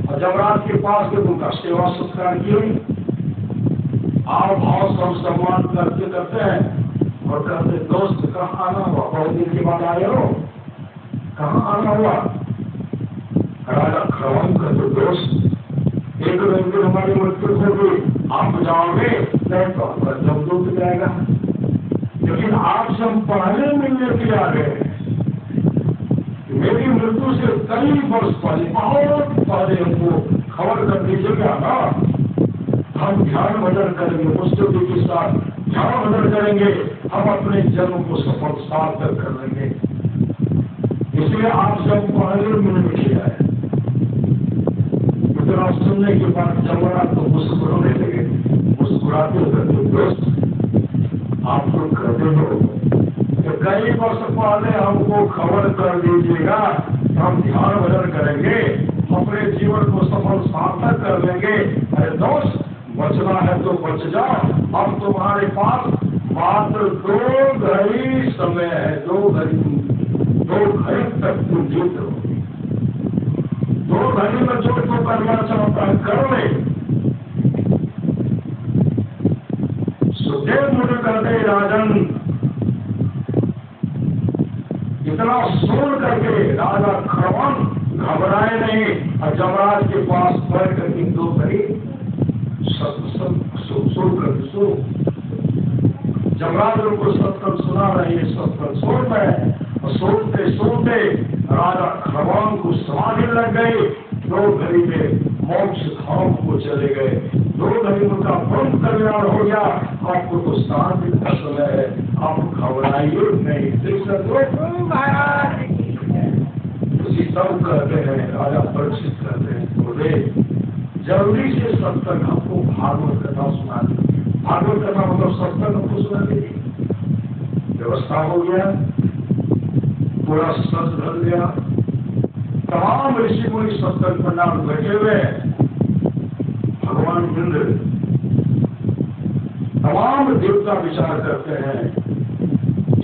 और जमराज के पास के उनका सेवा सत्कार किए, आओ भाव सब सम्मान करते करते हैं और कहते दोस्त कहाँ आना हुआ, बहुत दिन के बाद आए हो, कहाँ आना हुआ? राजा खरवान कहते दोस्त एक दिन हमारी मृत्यु होगी, आप जाओगे नहीं तो आपका जब डूब जाएगा, लेकिन आपसे हम पहले मिलने के लिए आ गए, मेरी मृत्यु से कई वर्ष पहले, बहुत पहले हमको खबर कर दीजिएगा ना, हम ध्यान भजन करेंगे, मुस्तुति के साथ ध्यान भजन करेंगे, हम अपने जन्म को सफल सार्थक कर लेंगे, इसलिए आपसे हम पहले मिलने के लिए आए। इतना सुनने के बाद जमराज तो मुस्कुराने लगे, मुस्कुराते हुए दोस्त आप लोग कहते हो कि कई वर्ष पहले हमको खबर कर दीजिएगा, हम ध्यान भजन करेंगे, अपने जीवन को सफल सार्थक कर लेंगे। अरे दोस्त बचना है तो बच जाओ, अब तुम्हारे पास मात्र 2 घड़ी समय है, 2 घड़ी तक तुम जीत रहो, 2 घड़ी में जो तो करना चाहता है कर ले। सुखदेव मुनि कहते राजन इतना सुन करके राजा खरवान घबराए नहीं, और जमराज के पास बैठ करके 2 घड़ी जमराज उनको सत्संग सुना रहे हैं, सत्संग सुन रहे हैं, और सुनते सुनते राजा खरवान को समाधि लग गए। 2 घड़ी में मोक्ष धाम को चले गए। 2 घड़ी उनका परम कल्याण हो गया। आपको तो शांति का समय है, आप घबराइए नहीं। उसी सब कहते हैं, राजा परीक्षित कहते हैं, बोले जल्दी से सत्संग हमको भागवत कथा सुना दी। भागवत कथा मतलब सत्संग हमको सुना दी। व्यवस्था हो गया, पूरा सच ढल गया। तमाम ऋषि मुनि सत्संग पंडाल बैठे हुए। भगवान इंद्र तमाम देवता विचार करते हैं,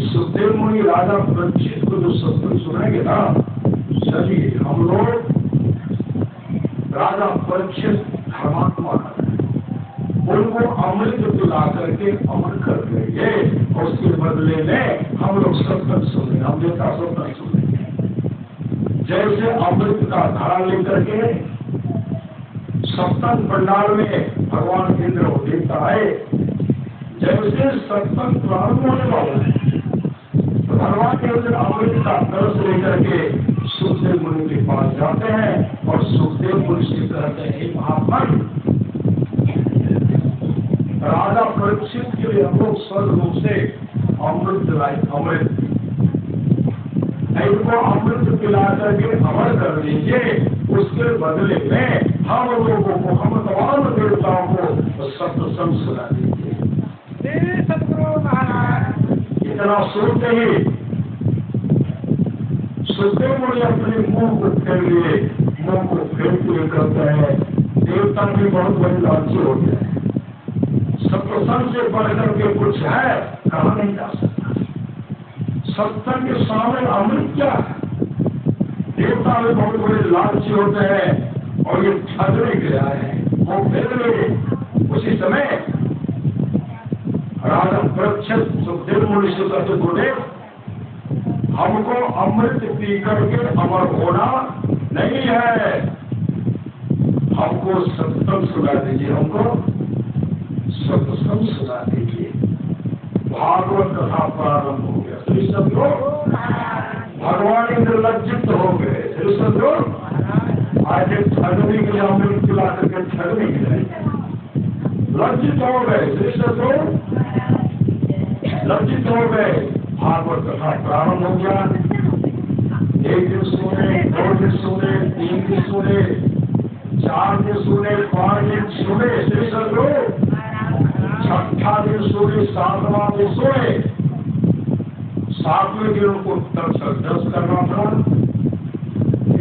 सुखदेव मुनि राजा परीक्षित को जो सत्संग सुनाएंगे ना, चलिए हम लोग राजा परीक्षित धर्मात्मा उनको अमृत पिला करके अमर कर देंगे, और उसके बदले में हम लोग सत्संग सुनेंगे, हम देवता सत्संग सुनेंगे। जैसे अमृत का धारा लेकर के सत्संग पंडाल में भगवान इंद्र और देवता आए। जैसे सत्संग प्रारंभ होने वाला है तो भगवान इंद्र अमृत का कलश लेकर के सुखदेव मुनि के पास जाते हैं, और सुखदेव मुनि से कहते हैं, हे महात्मा, राजा परीक्षित के लिए हम लोग स्वर्ग रूप से अमृत लाई, अमृत इनको अमृत पिला करके अमर कर दीजिए। उसके बदले में हम लोगों को, हम तमाम देवताओं को सत्संग सुना दीजिए। इतना सुनते ही सुखदेव मुनि अपने मुंह को फेर लिए, मुंह को फेरते हुए कहते हैं, देवता भी बहुत बड़ी लालची हो गया है, सत्संग से बढ़कर के कुछ है कहा नहीं जा सकता। सत्संग के सामने अमृत क्या है? देवता भी बहुत बड़े लालची होते हैं, और ये ठगने के आए हैं, वो फेर लिए। उसी समय राजा परीक्षित सुखदेव मुनि से कहते, बोले हमको अमृत पी करके अमर होना नहीं है, हमको सत्संग सुना दीजिए, हमको सत्संग सुना दीजिए। भागवत कथा प्रारंभ हो गया। श्री सब लोग भगवान इंद्र लज्जित हो गए। श्री सब लोग आज एक ठगने के लिए अमृत पिला करके ठगने के लिए लज्जित हो गए। श्री सब लोग लज्जित हो गए। भागवत कथा प्रारंभ हो गया। 1 दिन सुने, 2 दिन सुने, 3 दिन सुने, 4 दिन सुने, 5 दिन सुने। श्री सब लोग 6ठा दिन सुने, 7वां दिन सुने। 7वें दिन उनको दर्श करना था।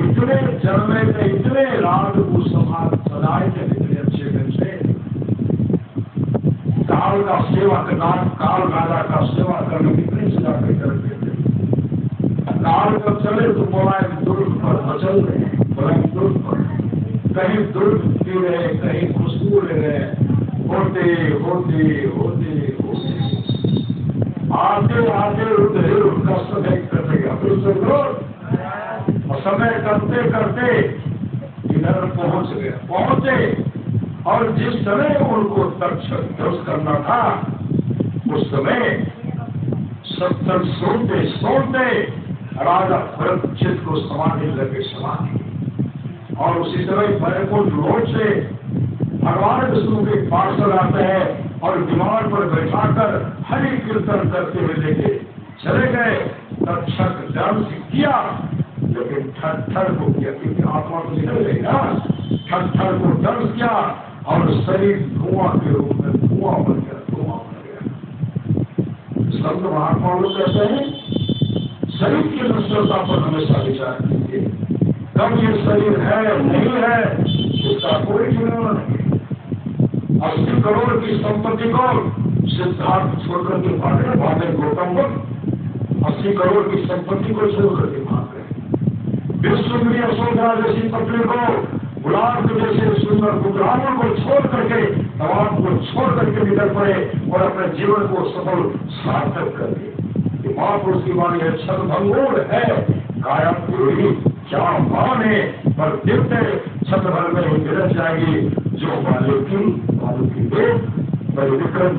इतने जन्मे थे, इतने राग को सजाए थे, इतने अच्छे ढंग से काल का सेवा करना, काल राजा का सेवा करने कितने सजा करते थे। काल जब चले तो बोला दुर्ग पर मचल रहे, बोला दुर्ग पर कहीं दुर्ग पी रहे, कहीं खुशबू ले रहे, होते होते होते होते आते आते उनका समय करते गया। समय करते करते इधर पहुंचे, और जिस समय उनको दर्श करना था उस समय सत्संग सुनते सुनते राजा परीक्षित को समाधि लगे, समाधि। और उसी समय बैकुंठ लोक से भगवान विष्णु के पार्षद आते हैं, और विमान पर बैठाकर हरि कीर्तन करते हुए लेके चले गए। तक्षक जन्म किया, लेकिन ठट्ठर को किया, क्योंकि आत्मा तो निकल गई ना। ठट्ठर को दर्श किया, और शरीर धुआं के रूप में धुआं बन गया, धुआं बन गया। संत महात्मा लोग कहते हैं, शरीर की नश्वरता पर हमेशा विचार कीजिए। कब ये शरीर है नहीं है इसका कोई ठिकाना नहीं। 80 करोड़ की संपत्ति को सिद्धार्थ छोड़कर के भागे गौतम बुद्ध 80 करोड़ की संपत्ति को छोड़कर के भाग गए। विश्व में यशोधरा जैसी पत्नी को, गुलाब जैसे सुंदर पुत्राओं को छोड़ करके, तमाम को छोड़ करके निकल पड़े, और अपने जीवन को सफल सार्थक कर दिए। महापुरुष की वाणी है, छल भंगुर है काया पूरी क्या माने, पर दिव्य छत भर में गिरज जाएगी जो मालिकी दे। पर विक्रम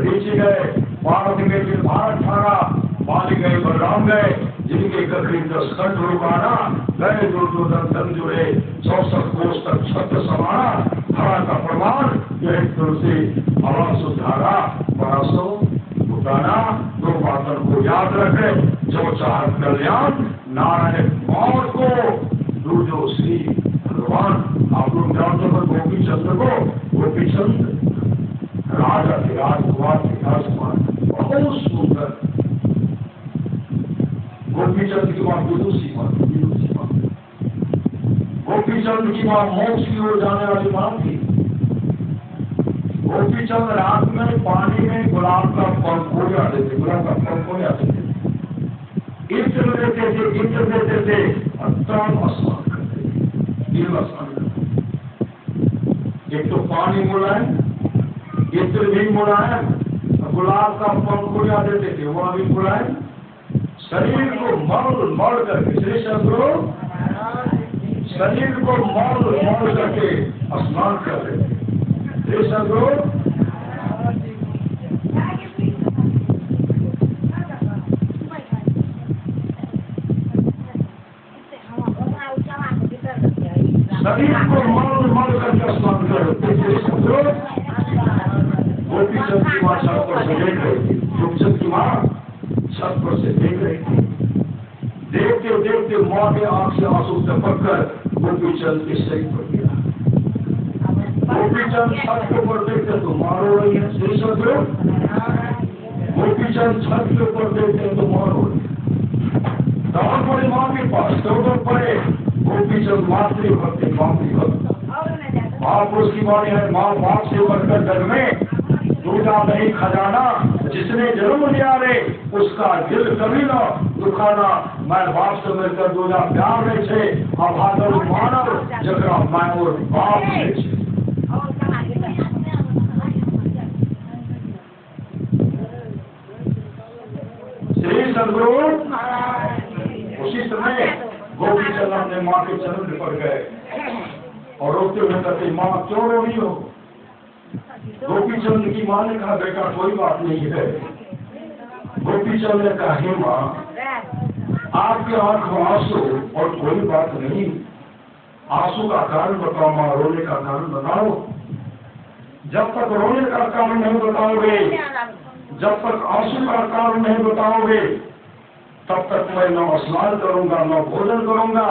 नीचे गए, पार्वती में फिर भारत ठाना, बाली गए बलराम गए, जिनके गठरी 10 खंड रुकाना, गए दुर्योधन धन जुड़े 64 कोष तक छत्र समाना, धरा का प्रमाण यह तुलसी हवा सुधारा, परसो भुटाना। दो बातों को याद रखे, जो चाह कल्याण नारायण और को दूजो श्री भगवान। आप लोग जानते हो गोपी चंद्र को, गोपी चंद्र राजा के राजकुमार के राजकुमार बहुत सुंदर। गोपी चंद्र की मां विदुषी मां, गोपी चंद्र की मां मोक्ष की ओर जाने वाली मां थी। गोपी चंद्र रात में पानी में गुलाब का फल खो जाते थे, गुलाब का फल खो जाते थे, इत्र देते थे, इत्र देते थे, तब स्नान करते थे, स्नान करते। एक तो पानी मुलायम, इत्र भी मुलायम, गुलाब का फल खो जाते थे, वह भी मुलायम। शरीर को मल मल करके, श्री सदगुरु शरीर को मल मल करके स्नान कर रहे थे। श्री सदगुरु शरीर को मल मल करके स्नान कर रहे थे। श्री सदगुरु गोपी चंद की मां छत पर से देख रही थी, रूपचंद की मां छत पर से देख रही थी। देखते देखते मां के आंख से आंसू टपक कर गोपी चंद के शरीर पर गिरा। गोपी चंद छत के ऊपर देखते तो मां रो रही है। श्री सदगुरु गोपी चंद छत के ऊपर देखते तो मां रो रही है। दौड़ पड़े मां के पास, दौड़ पड़े गोपी चंद मातृभक्ति, मातृभक्त महापुरुष की वाणी है, माँ बाप से बढ़कर जग में दूधा नहीं खजाना, जिसने जन्म लिया रे उसका दिल कभी न दुखाना। मैं बाप से मिलकर दूधा प्यार नहीं छे, अभागर मानव जगरा मैं और बाप नहीं छे। श्री सदगुरु उसी समय गोपी चंद अपने माँ के चरण पर गए और रोते हुए कहते, माँ क्यों रो रही हो? गोपी चंद की माँ ने कहा, बेटा कोई बात नहीं है। गोपी चंद ने कहा, हे माँ आपके आंख में आंसू और कोई बात नहीं, आंसू का कारण बताओ माँ, रोने का कारण बताओ। जब तक रोने का कारण नहीं बताओगे, जब तक आंसू का कारण नहीं बताओगे, तब तक मैं न स्नान करूंगा न भोजन करूंगा।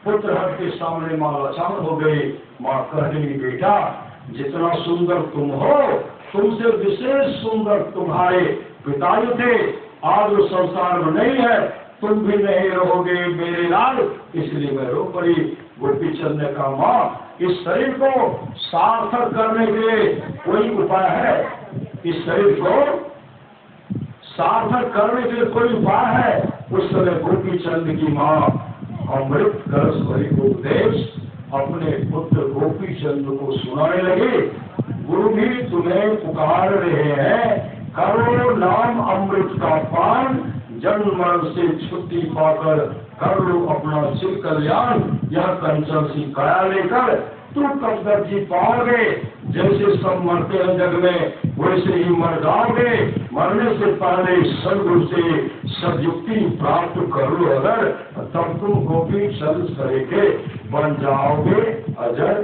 पुत्र हट के सामने माँ लाचार हो गई। माँ कह रही, बेटा जितना सुंदर तुम हो, तुमसे विशेष सुंदर तुम्हारे पिताजी थे, आज वो संसार में नहीं है, तुम भी नहीं रहोगे मेरे लाल, इसलिए मैं रो पड़ी। गोपी चंद ने कहा, माँ इस शरीर को सार्थक करने के लिए कोई उपाय है? इस शरीर को सार्थक करने के लिए कोई उपाय है? उस समय गोपी चंद की माँ अमृत कलश भरी उपदेश अपने पुत्र गोपी चंद को सुनाने लगे। गुरु भी तुम्हें पुकार रहे हैं, करो नाम अमृत का पान, जन्म मरण से छुट्टी पाकर कर लो अपना चिर कल्याण। यह कंचन सी काया लेकर तुम कब तक जी पाओगे? जैसे सब मरते हैं जग में वैसे ही मर जाओगे। मरने से पहले सदगुरु से सदयुक्ति प्राप्त कर लो अगर, तब तुम गोपी चंद सरेके बन जाओगे अजर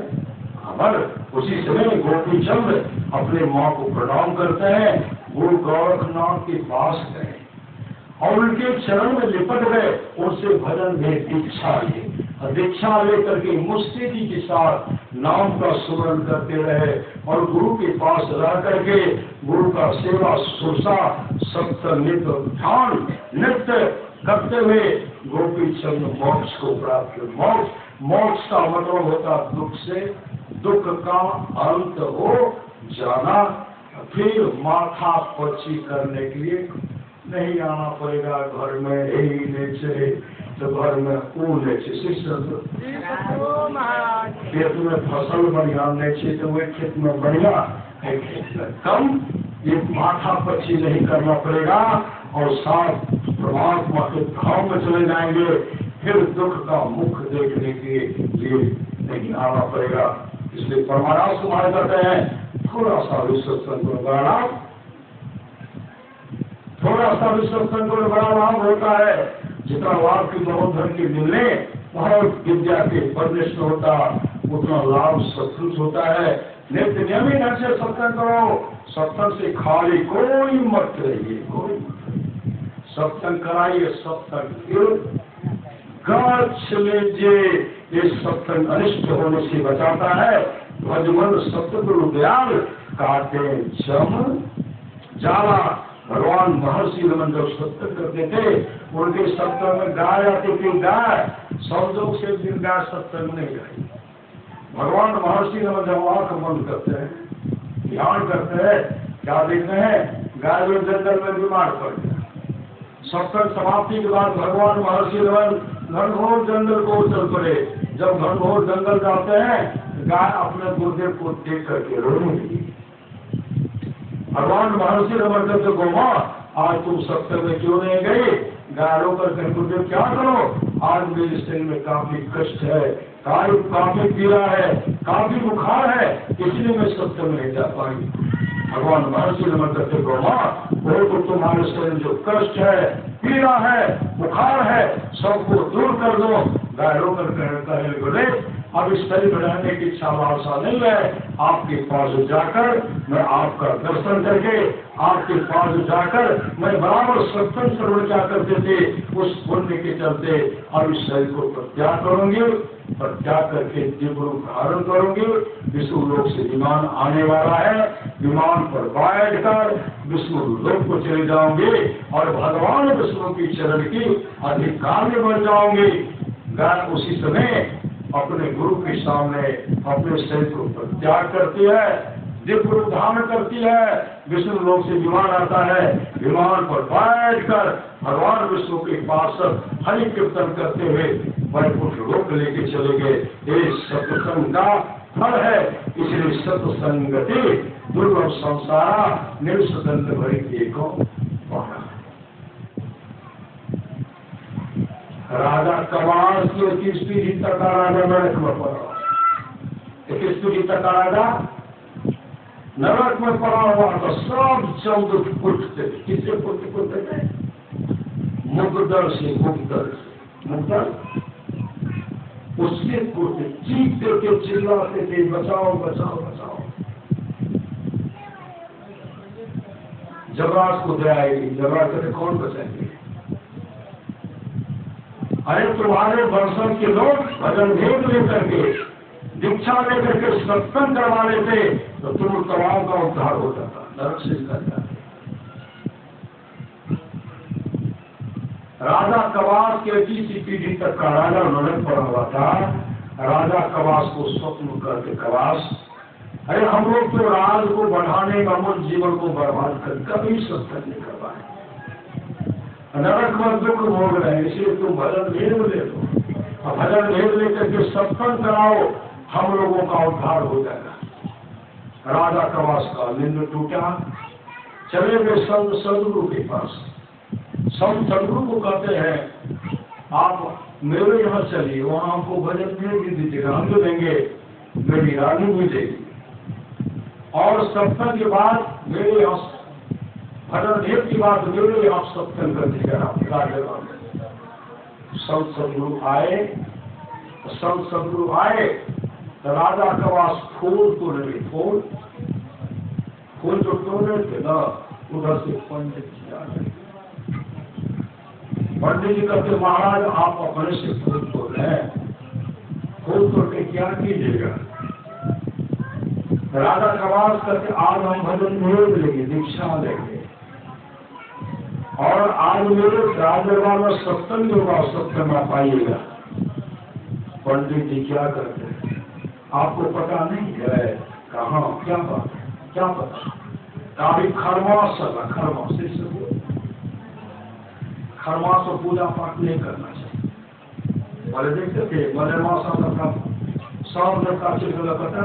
अमर। उसी समय गोपी चंद अपने माँ को प्रणाम करते हैं, गुरु गोरखनाथ के पास गए और उनके चरण में लिपट गए। उनसे भजन में दीक्षा ली, दीक्षा लेकर के मुस्तिदी के साथ नाम का सुमरण करते रहे और गुरु के पास रह करके गुरु का सेवा सुरसा सप्त नित्य ध्यान नित्य करते हुए गोपी चंद मोक्ष को प्राप्त किया। मोक्ष का मतलब होता दुख से दुख का अंत हो जाना। फिर माथा पच्ची करने के लिए नहीं आना पड़ेगा। घर में यही नीचे तो घर में ऊने खेत में फसल बढ़िया नहीं तो वे खेत में बढ़िया, खेत में कम। ये माथा पच्ची नहीं करना पड़ेगा और साथ परमात्मा के धाम में चले जाएंगे। फिर दुख का मुख देखने के लिए नहीं आना पड़ेगा। इसलिए परमारास तुम्हारे करते हैं, थोड़ा सा विश्वसंग बनाना। थोड़ा सा भी सत्संग को बड़ा लाभ होता है, जितना लाभ की धन के मिलने बहुत विद्या के परिनिष्ठ होता, उतना लाभ सत्संग होता है। नित्य नियमित ढंग से सत्संग करो, सत्संग से खाली कोई मत रहिए, कोई सत्संग कराइए, सत्संग गच्छ लीजिए, ये सत्संग अनिष्ट होने से बचाता है। भजमन सतगुरु दयाल काटे जम जाला। भगवान महर्षि रमन जब सत्संग करते थे, उनके सत्संग में गाय आती थी, गाय संजोग से दिन गाय सत्संग नहीं गाई। भगवान महर्षि रमन जब आंख बंद करते हैं, ध्यान करते हैं, क्या देखते हैं? गाय जो जंगल में बीमार पड़ गया। सत्संग समाप्ति के बाद भगवान महर्षि रमन घनघोर जंगल को चल पड़े। जब घनघोर जंगल जाते हैं, गाय अपने गुरुदेव को देख करके रोने लगी। भगवान महर्षि रमन कहते, गोमा आज तुम सत्संग में क्यों नहीं गई? गाय रो कर गुरुदेव क्या करो, आज मेरे शरीर में काफी कष्ट है, काफी पीड़ा है, काफी बुखार है, इसलिए मैं सत्संग नहीं जा पाई। भगवान महर्षि रमन कहते, गोमा वो तो तुम्हारे शरीर जो कष्ट है, पीड़ा है, बुखार है, सबको दूर कर दो। गाय रो कर कहने बोले, अब इस शरीर में रहने की इच्छा वासा नहीं है, आपके पास जाकर मैं आपका दर्शन करके, आपके पास जाकर मैं बराबर सत्संग श्रवण क्या करते थे, उस पुण्य के चलते अब इस शरीर को प्रत्याग करूंगी, प्रत्याग करके दिव्य रूप धारण करूंगी। विष्णु लोक से विमान आने वाला है, विमान पर बैठकर विष्णु लोक को चले जाऊंगे और भगवान विष्णु की चरण की अधिकार में बन जाऊंगी। गाय उसी समय अपने गुरु के सामने अपने शरीर को त्याग करती है, दिव्य रूप धारण करती है, विष्णु लोक से विमान आता है, विमान पर बैठकर भगवान विष्णु के पास हरि कीर्तन करते हुए वैकुंठ लोक लेके चले गए। ये सत्संग का फल है, इसलिए सत्संगति दुर्लभ संसारा निर्सदंत भरी एको पाना। राजा कमाल की 21 पीढ़ी तक का राजा नरक में पड़ा, 21 पीढ़ी तक का राजा नरक में पड़ा हुआ तो सब चौदह फुटते, किससे फुटते थे? मुगदर से, मुगदर उसके फुटते, चीखते थे, चिल्लाते थे, बचाओ बचाओ बचाओ। जबराज को दया आएगी, जबराज कहते कौन बचाएंगे? अरे तुम्हारे वर्षों के लोग भजन भेद लेकर के, दीक्षा लेकर के सत्संग करवा लेते तो तुम तमाम का उद्धार हो जाता, नरक से निकल जाते। राजा कवास के 21 पीढ़ी तक का राजा नरक पड़ा हुआ था। राजा कवास को स्वप्न करके, कवास अरे हम लोग तो राज को बढ़ाने का मन जीवन को बर्बाद कर कभी सत्संग नहीं करवाए, नरक में दुख भोग रहे हैं, इसलिए तुम भजन भेद ले लो और भजन भेद लेकर के सत्संग कराओ, हम लोगों का उद्धार हो जाएगा। राजा कवास का निंद टूटा, चले गए संत सदगुरु के पास। संत सदगुरु को कहते हैं आप मेरे यहाँ चलिए, वहां हमको भजन भेद भी दीजिएगा, हम जो देंगे मेरी रानी भी देगी, और सत्संग के बाद मेरे यहाँ भजन भेद की बात मेरे यहाँ सत्संग कर दीजिएगा। संत सदगुरु आए, संत सदगुरु आए तो राजा कवास फूल तो लगे, फूल जो तोड़ रहे थे ना, उधर से पंडित जी आ गए। पंडित जी कहते महाराज आप अपने से फूल तोड़ रहे हैं, फूल तोड़ के क्या कीजिएगा? राजा कवास कहते आज हम भजन भेद लेंगे, दीक्षा लेंगे, और आज मेरे राजदरबार में सत्संग होगा, सत्संग आप पाइएगा। पंडित जी क्या करते हैं, आपको पता नहीं है? कहाँ क्या बात है, क्या पता? काफी खरमास चला, खरमास खरमास और पूजा पाठ नहीं करना चाहिए। बोले देखते थे मलेमास का सब लड़का चिलगला पता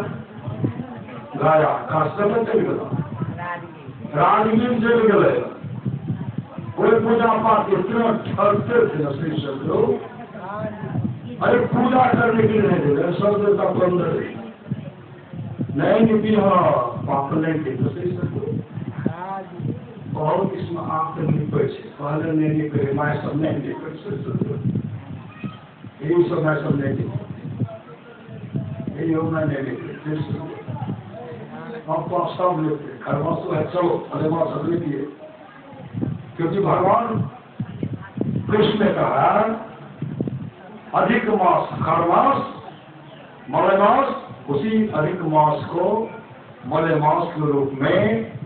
गाया खास चल गया, राजगीर चल गए, कोई पूजा पाठ इतना ठरते थे न श्री सब लोग, अरे पूजा करने के लिए नहीं दे सब देवता बंद नहीं नीति, हाँ पाप नहीं थे तो श्री सब बहुत इसमें आँख निकल से पहले नहीं निकले मैं सब नहीं निकल से यही सब मैं सब नहीं निकल यही हो मैं नहीं निकले आपको आप सब लेते खरमास तो है चलो अरे बात सब लेती है क्योंकि भगवान कृष्ण ने कहा अधिक मास खरमास मलयमास उसी अधिक मास को मलयमास के रूप में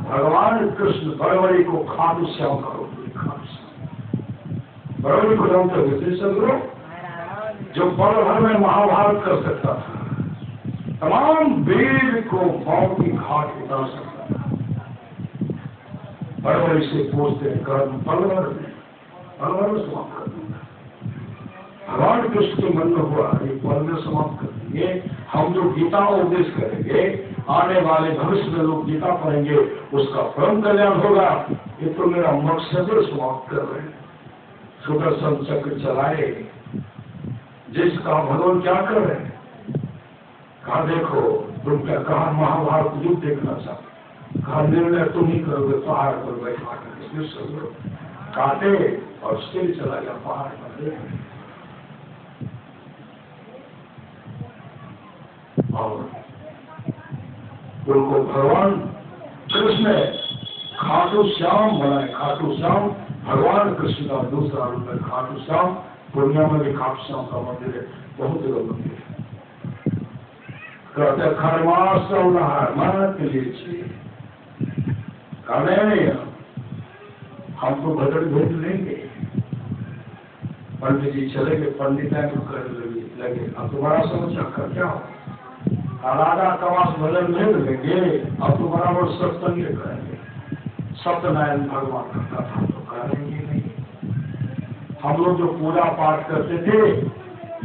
भगवान कृष्ण बड़बड़ी को खाटू श्याम करो बड़बड़ी को जानते हुए श्री सदगुरु जो पल भर में महाभारत कर सकता था तमाम वेद को भाव की घाट उतार सकता था बड़बड़ी से पूछते कर्म पल भर में समाप्त कर दूंगा भगवान कृष्ण के मन में हुआ ये पल में समाप्त कर देंगे हम जो गीता उपदेश करेंगे आने वाले भविष्य में लोग गीता पढ़ेंगे उसका परम कल्याण होगा ये तो मेरा मकसद समाप्त कर रहे हैं सुदर्शन चक्र चलाए जिसका भगवान क्या कर रहे हैं कहा देखो तुम क्या कहा महाभारत युद्ध देखना चाहते कहा निर्णय तुम ही करोगे पहाड़ पर बैठा कर काटे और सिर चला गया पहाड़ पर और उनको भगवान कृष्ण खाटू श्याम बनाए खाटू श्याम भगवान कृष्ण का दूसरा रूप है खाटू श्याम पूर्णिया में भी खाटू श्याम का मंदिर है बहुत जगह मंदिर है कहते खरमास मत लीजिए नहीं हमको भजन भेज लेंगे पंडित जी चले गए पंडित कर लगे अब तुम्हारा समस्या कर क्या हो राजा कवास भजन भेज लेंगे अब तो बराबर सत्संग करेंगे सत्यनारायण भगवान का कथा तो करेंगे नहीं हम लोग जो पूजा पाठ करते थे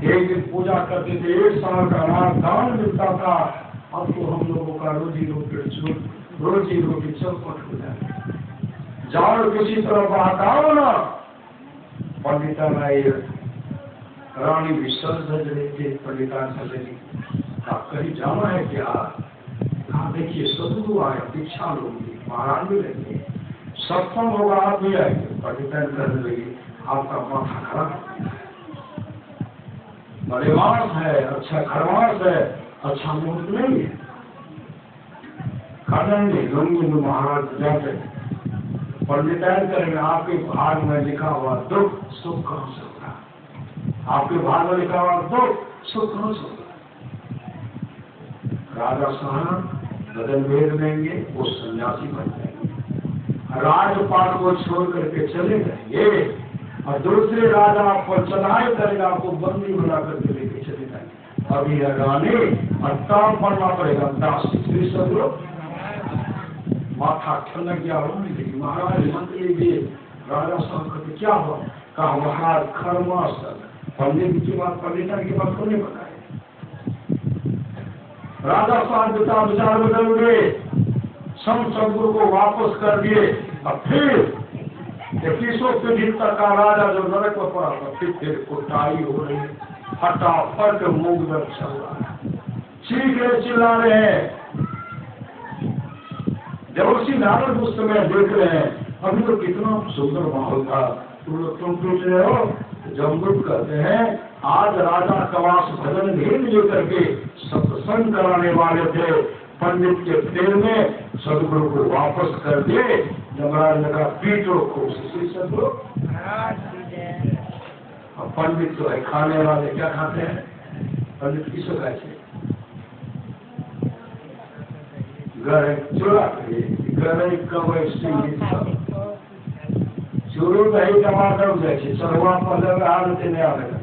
एक दिन पूजा करते थे एक साल का अनाथ दान मिलता था अब तो हम लोगों का रोजी रोटी चौपट हो जाए जाओ किसी तरह बहकाओ ना पंडिता रानी विश्वास भज रहे थे पंडिता सजनी आप कहीं जाना है क्या कहा देखिए सदगुरु आए दीक्षा लोगे महाराज भी रहेंगे सत्संग होगा आप भी आएंगे पंडिता करने लगी आपका माथा खराब मलेमास है अच्छा खरमास है अच्छा मुहूर्त नहीं है खानेंगे लंगी महाराज जाते पंडितायन करेंगे आपके भाग में लिखा हुआ दुख सुख कहाँ से होगा आपके भाग में लिखा हुआ दुख सुख कहाँ से होगा राजा साहब बदल भेज देंगे वो सन्यासी बन जाएंगे राजपाट को छोड़ करके चले जाएंगे और दूसरे राजा पर चढ़ाई करेगा आपको बंदी बना करके लेके चले जाएंगे अभी रानी अट्टा बनना पड़ेगा दास सदगुरु माथा ठंडा गया महाराज मंत्री भी राजा साहब कहते क्या हुआ कहा महाराज खरमास पंडित की बात पंडिता की बात को नहीं बताए राजा साहब विचार बदल गए संत सदगुरु को वापस कर दिए और फिर 2100 पीढ़ी तक का राजा जो नरक में पड़ा था फिर कुटाई हो रही है फटाफट मूंग दर चल रहा है चीख रहे चिल्ला रहे हैं देवर्षि नारद उस समय देख रहे हैं अभी तो कितना सुंदर माहौल था तुम पूछ रहे हो जमदूत कहते हैं आज राजा कवास भजन भेद लेकर के सत्संग कराने वाले थे पंडित के पेड़ में सदगुरु को वापस कर दिए यमराज ने कहा पीटो को सदगुरु पंडित तो है खाने वाले क्या खाते हैं पंडित किसको खाते चूड़ा गरई कवई चूरू दही टमाटर जैसे सरवा पदर आदते नहीं आने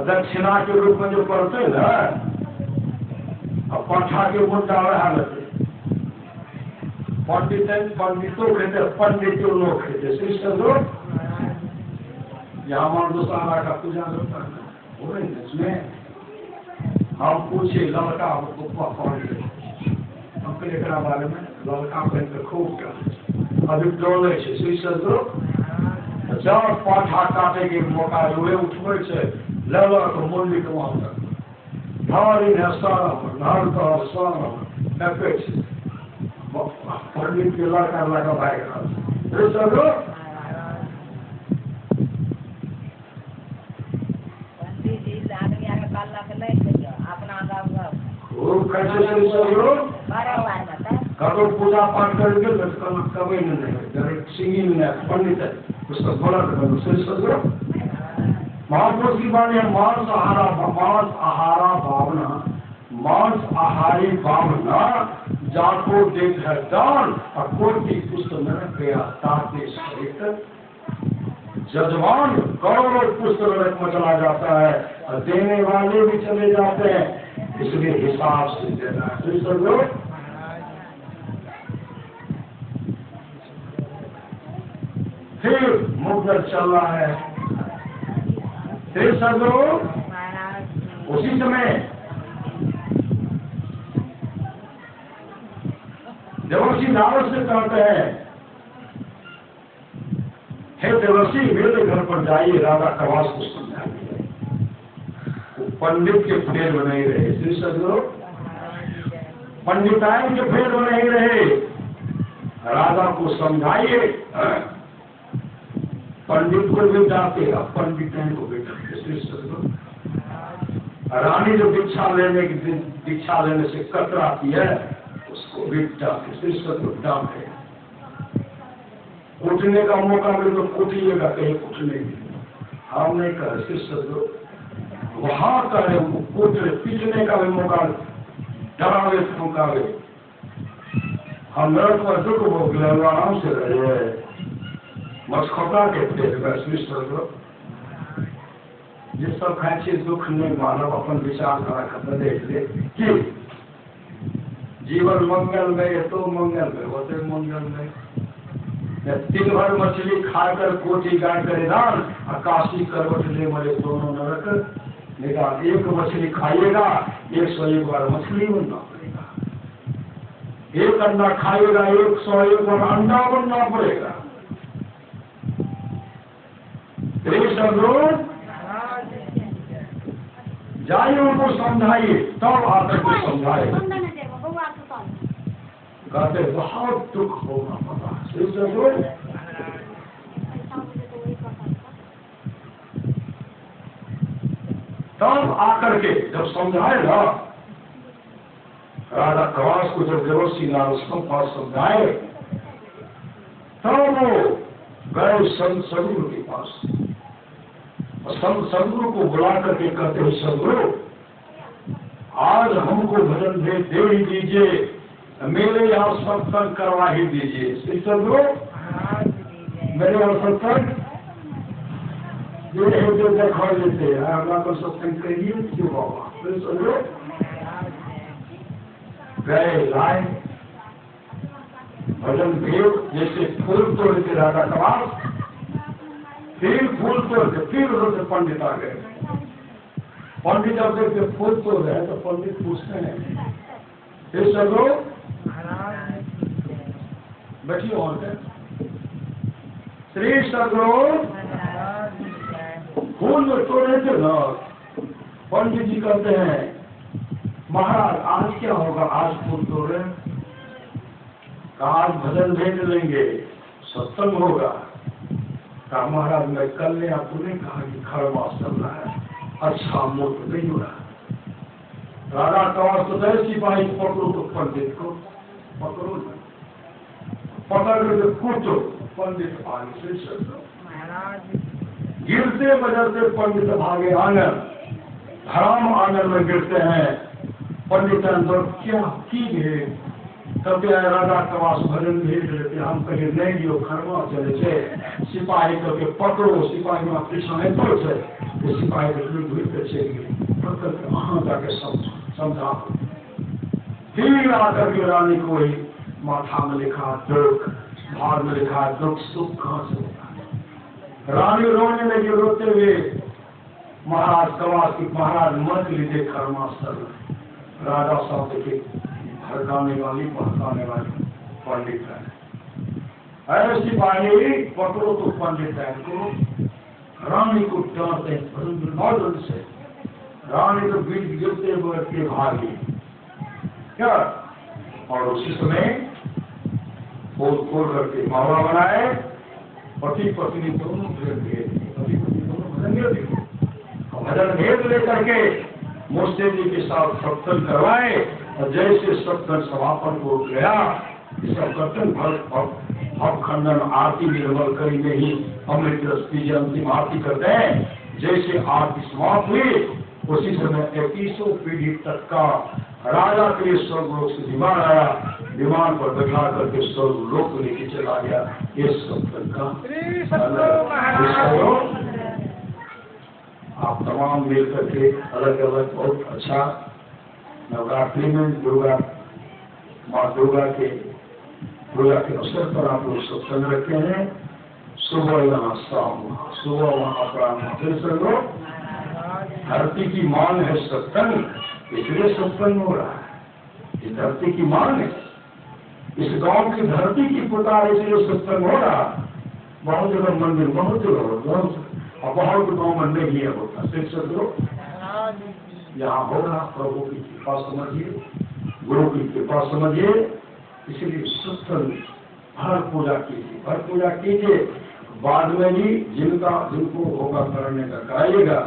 दक्षिणा के रूप में जो पड़ते ना अब पठा के मुद्दा हालत पंडितों कहते पंडितों लोग कहते श्री लोग यहाँ मानदोसारा का पूजा होता है हो रही इसमें हम पूछे लड़का पहुंच एकरा बारे में लड़का पहन खूब अभी डोले श्री सदगुरु जब पाठा काटे के मौका जुड़े उठबे से लड़क मूल्य कमाता भारी है सारा नर का सारा पंडित के लड़का लगा भाई चलो करो पूजा पाठ करके कभी नहीं सिंगिंग में पंडित है उसका बोला करो महापुरुष की बात है मांस आहारा भावना मांस आहारी भावना जाको देख है दान और कोटि पुस्तक में गया ताते सहित जजमान करोड़ों पुस्तक नरक में चला जाता है और देने वाले भी चले जाते हैं इसलिए हिसाब से देना है समझो फिर मुद्दत चल रहा है फिर समझो उसी समय देवर्षि नारद से कहते हैं हे देवर्षि मेरे घर पर जाइए राजा कवास को समझाइए पंडित के फेर में नहीं रहे श्री सदगुरु पंडितायन के फेर में नहीं रहे राजा को समझाइए पंडित को भी डांटे अब पंडितायन को भी डांटे श्री सदगुरु रानी जो दीक्षा लेने से कतराती है उसको भी डांटे श्री सदगुरु डांटे कूटने का मौका मिले तो कूटिएगा कहीं कूटने हम नहीं कर श्री सदगुरु वहां करे कूटने पीटने का भी मौका डरावे धमकावे हम नरक पर दुख भोग ले आराम से रहे मछखोटा के पेट में श्री सदगुरु जिस सब खाए दुख नहीं मानव अपन विचार करा देख ले कि जीवन मंगल में ये तो मंगल में होते मंगल में दिन भर मछली खाकर कोटी गाड़ कर दान आकाशी करवट ले मरे दोनों नरक निकाल एक मछली खाइएगा 101 बार मछली बनना पड़ेगा एक अंडा खाइएगा 101 बार अंडा बनना पड़ेगा जाइए उनको समझाइए तब आकर को समझाए कहते बहुत दुख होगा पता तब आकर के जब समझाए ना राजा कवास को जब देवर्षि नारद के पास समझाए तब वो गए संत सदगुरु के पास और संत सदगुरु को बुला करके कहते हैं सदगुरु आज हमको भजन दे ही दीजिए मेरे यहाँ सत्संग करवा ही दीजिए श्री सदगुरु मेरे यहाँ सत्संग ये जो देखा लेते हैं अल्लाह को सत्संग करिए क्यों बाबा श्री सदगुरु गए लाए भजन भेद जैसे फूल तोड़ के राजा कवास फिर फूल तोड़ के फिर उधर से पंडित आ गए पंडित जब देखते फूल तोड़ रहे तो पंडित पूछते हैं श्री सदगुरु बैठिए और श्री सदगुरु फूल तोड़े थे ना पंडित जी कहते हैं महाराज आज क्या होगा आज फूल तोड़े आज भजन भेज लेंगे सत्संग होगा कहा महाराज मैं कल ने आपने कहा कि खरवास करना है अच्छा मूर्ख नहीं हो रहा राजा कवास तो दे सिपाही पकड़ो तो पंडित को पकड़ो पकड़ करके कूटो पंडित आगे से चलो गिरते बजरते पंडित भागे आंगन धराम आंगन में गिरते हैं पंडित अंदर क्या की गए कृपया राजा कवास भजन भेज लेते हम कहीं नहीं लियो खरवा चले थे सिपाही करके पकड़ो सिपाही में पीछा नहीं पड़े सिपाही के घूर के चले गए पकड़ के वहां जाके समझा फिर आकर के रानी को ही माथा में लिखा दुख भार में लिखा दुख सुख कहां से होता रानी रोने लगी रोते हुए महाराज कवास की महाराज मत लीजिए खरमास्तर राजा साहब के भड़काने वाली भड़काने वाली पंडित है ऐसी सिपाही पकड़ो तो पंडित है को रानी को डांटते नौजन से रानी तो बीच गिरते हुए के भागी क्या और उसी समय खोल करके मावड़ा बनाए, पति पत्नी दोनों भजन भेद लेकर के मूर्ति जी के साथ सत्संग करवाए, और जैसे सत्संग समापन को गया, सब कर्तन भव खंडन आरती निर्मल करी में ही अमृत रस की अंतिम आरती करते हैं। जैसे आरती समाप्त हुई, उसी समय 21 पीढ़ी तक का राजा के स्वर्गलोक से विमान आया, विमान पर बैठा करके स्वर्गलोक लेके चला गया। ये सत्संग का आप तमाम मिल करके अलग अलग बहुत अच्छा नवरात्रि में माँ दुर्गा के अवसर पर आप लोग सत्संग रखे हैं। सुबह यहाँ शाम, सुबह वहाँ अपराह्न, धरती की मांग है सत्संग, इसलिए सत्संग हो रहा है। इस धरती की मांग है, इस गांव की धरती की पुकार, इसलिए सत्संग हो रहा। बहुत जगह मंदिर, बहुत जगह और बहुत गाँव में नहीं है होता, सिर्फ सत्संग यहाँ हो रहा। प्रभु की कृपा समझिए, गुरु की कृपा समझिए, इसलिए सत्संग हर पूजा कीजिए, हर पूजा कीजिए। बाद में भी जिनको होगा करने का कराइएगा।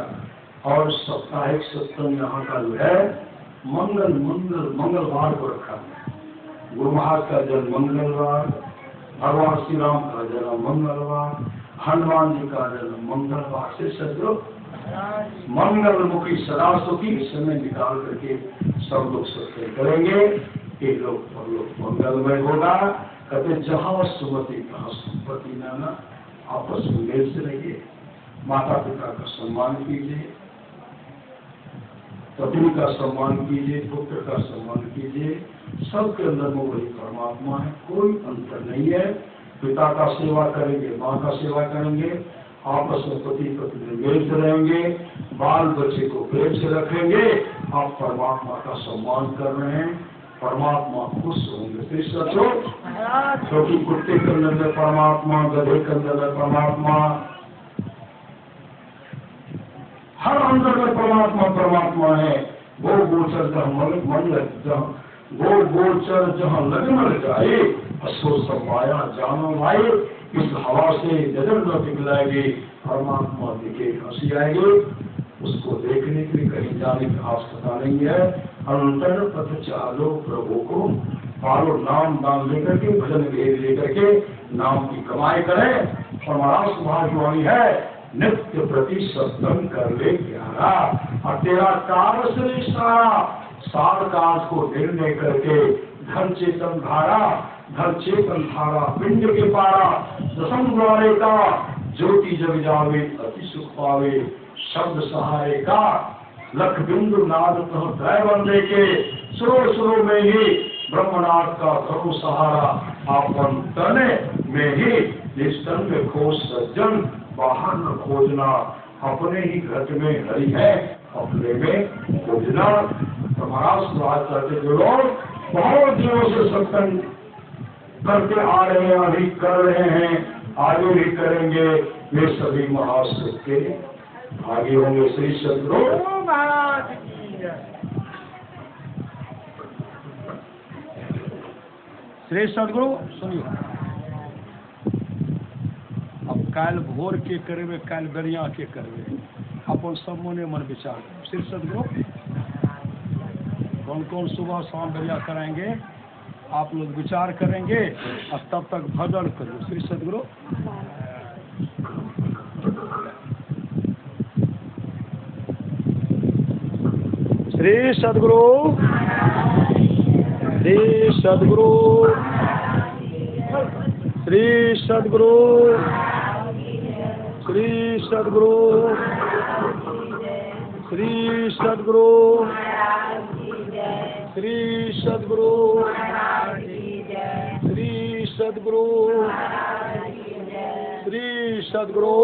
और साप्ताहिक सत्संग यहाँ का जो है मंगलवार को रखा है। गुरु महाराज का जन्म मंगलवार, भगवान श्री राम का जन्म मंगलवार, हनुमान जी का जन्म मंगलवार से सदरो मंगलमुखी सदा सुखी समय निकाल करके सब लोग सत्संग करेंगे। ये लोग मंगलमय होगा। कहते जहाँ सुमति तहाँ संपत्ति नाना, आपस में मेल से रहिए, माता पिता का सम्मान कीजिए, पत्नी का सम्मान कीजिए, पुत्र का सम्मान कीजिए। सबके अंदर में वही परमात्मा है, कोई अंतर नहीं है। पिता का सेवा करेंगे, माँ का सेवा करेंगे, आपस में पति पत्नी मेल से रहेंगे, बाल बच्चे को प्रेम से रखेंगे। आप परमात्मा का सम्मान कर रहे हैं, परमात्मा खुश होंगे। क्योंकि कुत्ते के अंदर में परमात्मा, गधे के अंदर में परमात्मा, हर अंदर में परमात्मा है। वो गोचर जहाँ लगन जाए, असो सब माया जानो भाई। इस हवा से नजर न पिघलाएगी, परमात्मा दिखे हंसी आएगी। उसको देखने के लिए कहीं जाने की आवश्यकता नहीं है। अंतर पथ चालो प्रभु को पालो, नाम लेकर के, भजन लेकर के नाम की कमाई करें। और महाराज भाग्यवानी है, नित्य प्रति सत्संग कर ले प्यारा। और तेरा कार्य से सार काज को निर्णय करके धन चेतन धारा पिंड के पारा, दसम द्वारे का ज्योति जग जावे, अति सुख पावे शब्द सहाय का। लख बिंदु नाद तह त्रय बंदे के, सुरो में ही ब्रह्मनाथ का धर्म सहारा। आपन तने में ही निस्तन में खोज सज्जन, बाहर न खोजना। अपने ही घर में हरि है, अपने में खोजना। तुम्हारा स्वाद करते जो लोग बहुत दिनों से सत्संग करते आ रहे हैं, अभी कर रहे हैं, आगे भी करेंगे, वे सभी महासुख के आगे होंगे। श्री सद्गुरु महाराज की जय। श्री सद्गुरु सुनियो, अब काल भोर के करबे, काल गरिया के करबे, अपन सब मने मन विचार करो। श्री सद्गुरु कौन कौन सुबह शाम गरिया कराएंगे, आप लोग विचार करेंगे और तब तक भजन करो। श्री सद्गुरु श्री सद्गुरु श्री सद्गुरु श्री सद्गुरु श्री सद्गुरु श्री सद्गुरु श्री सद्गुरु श्री सद्गुरु श्री सद्गुरु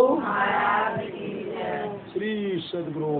श्री सद्गुरु।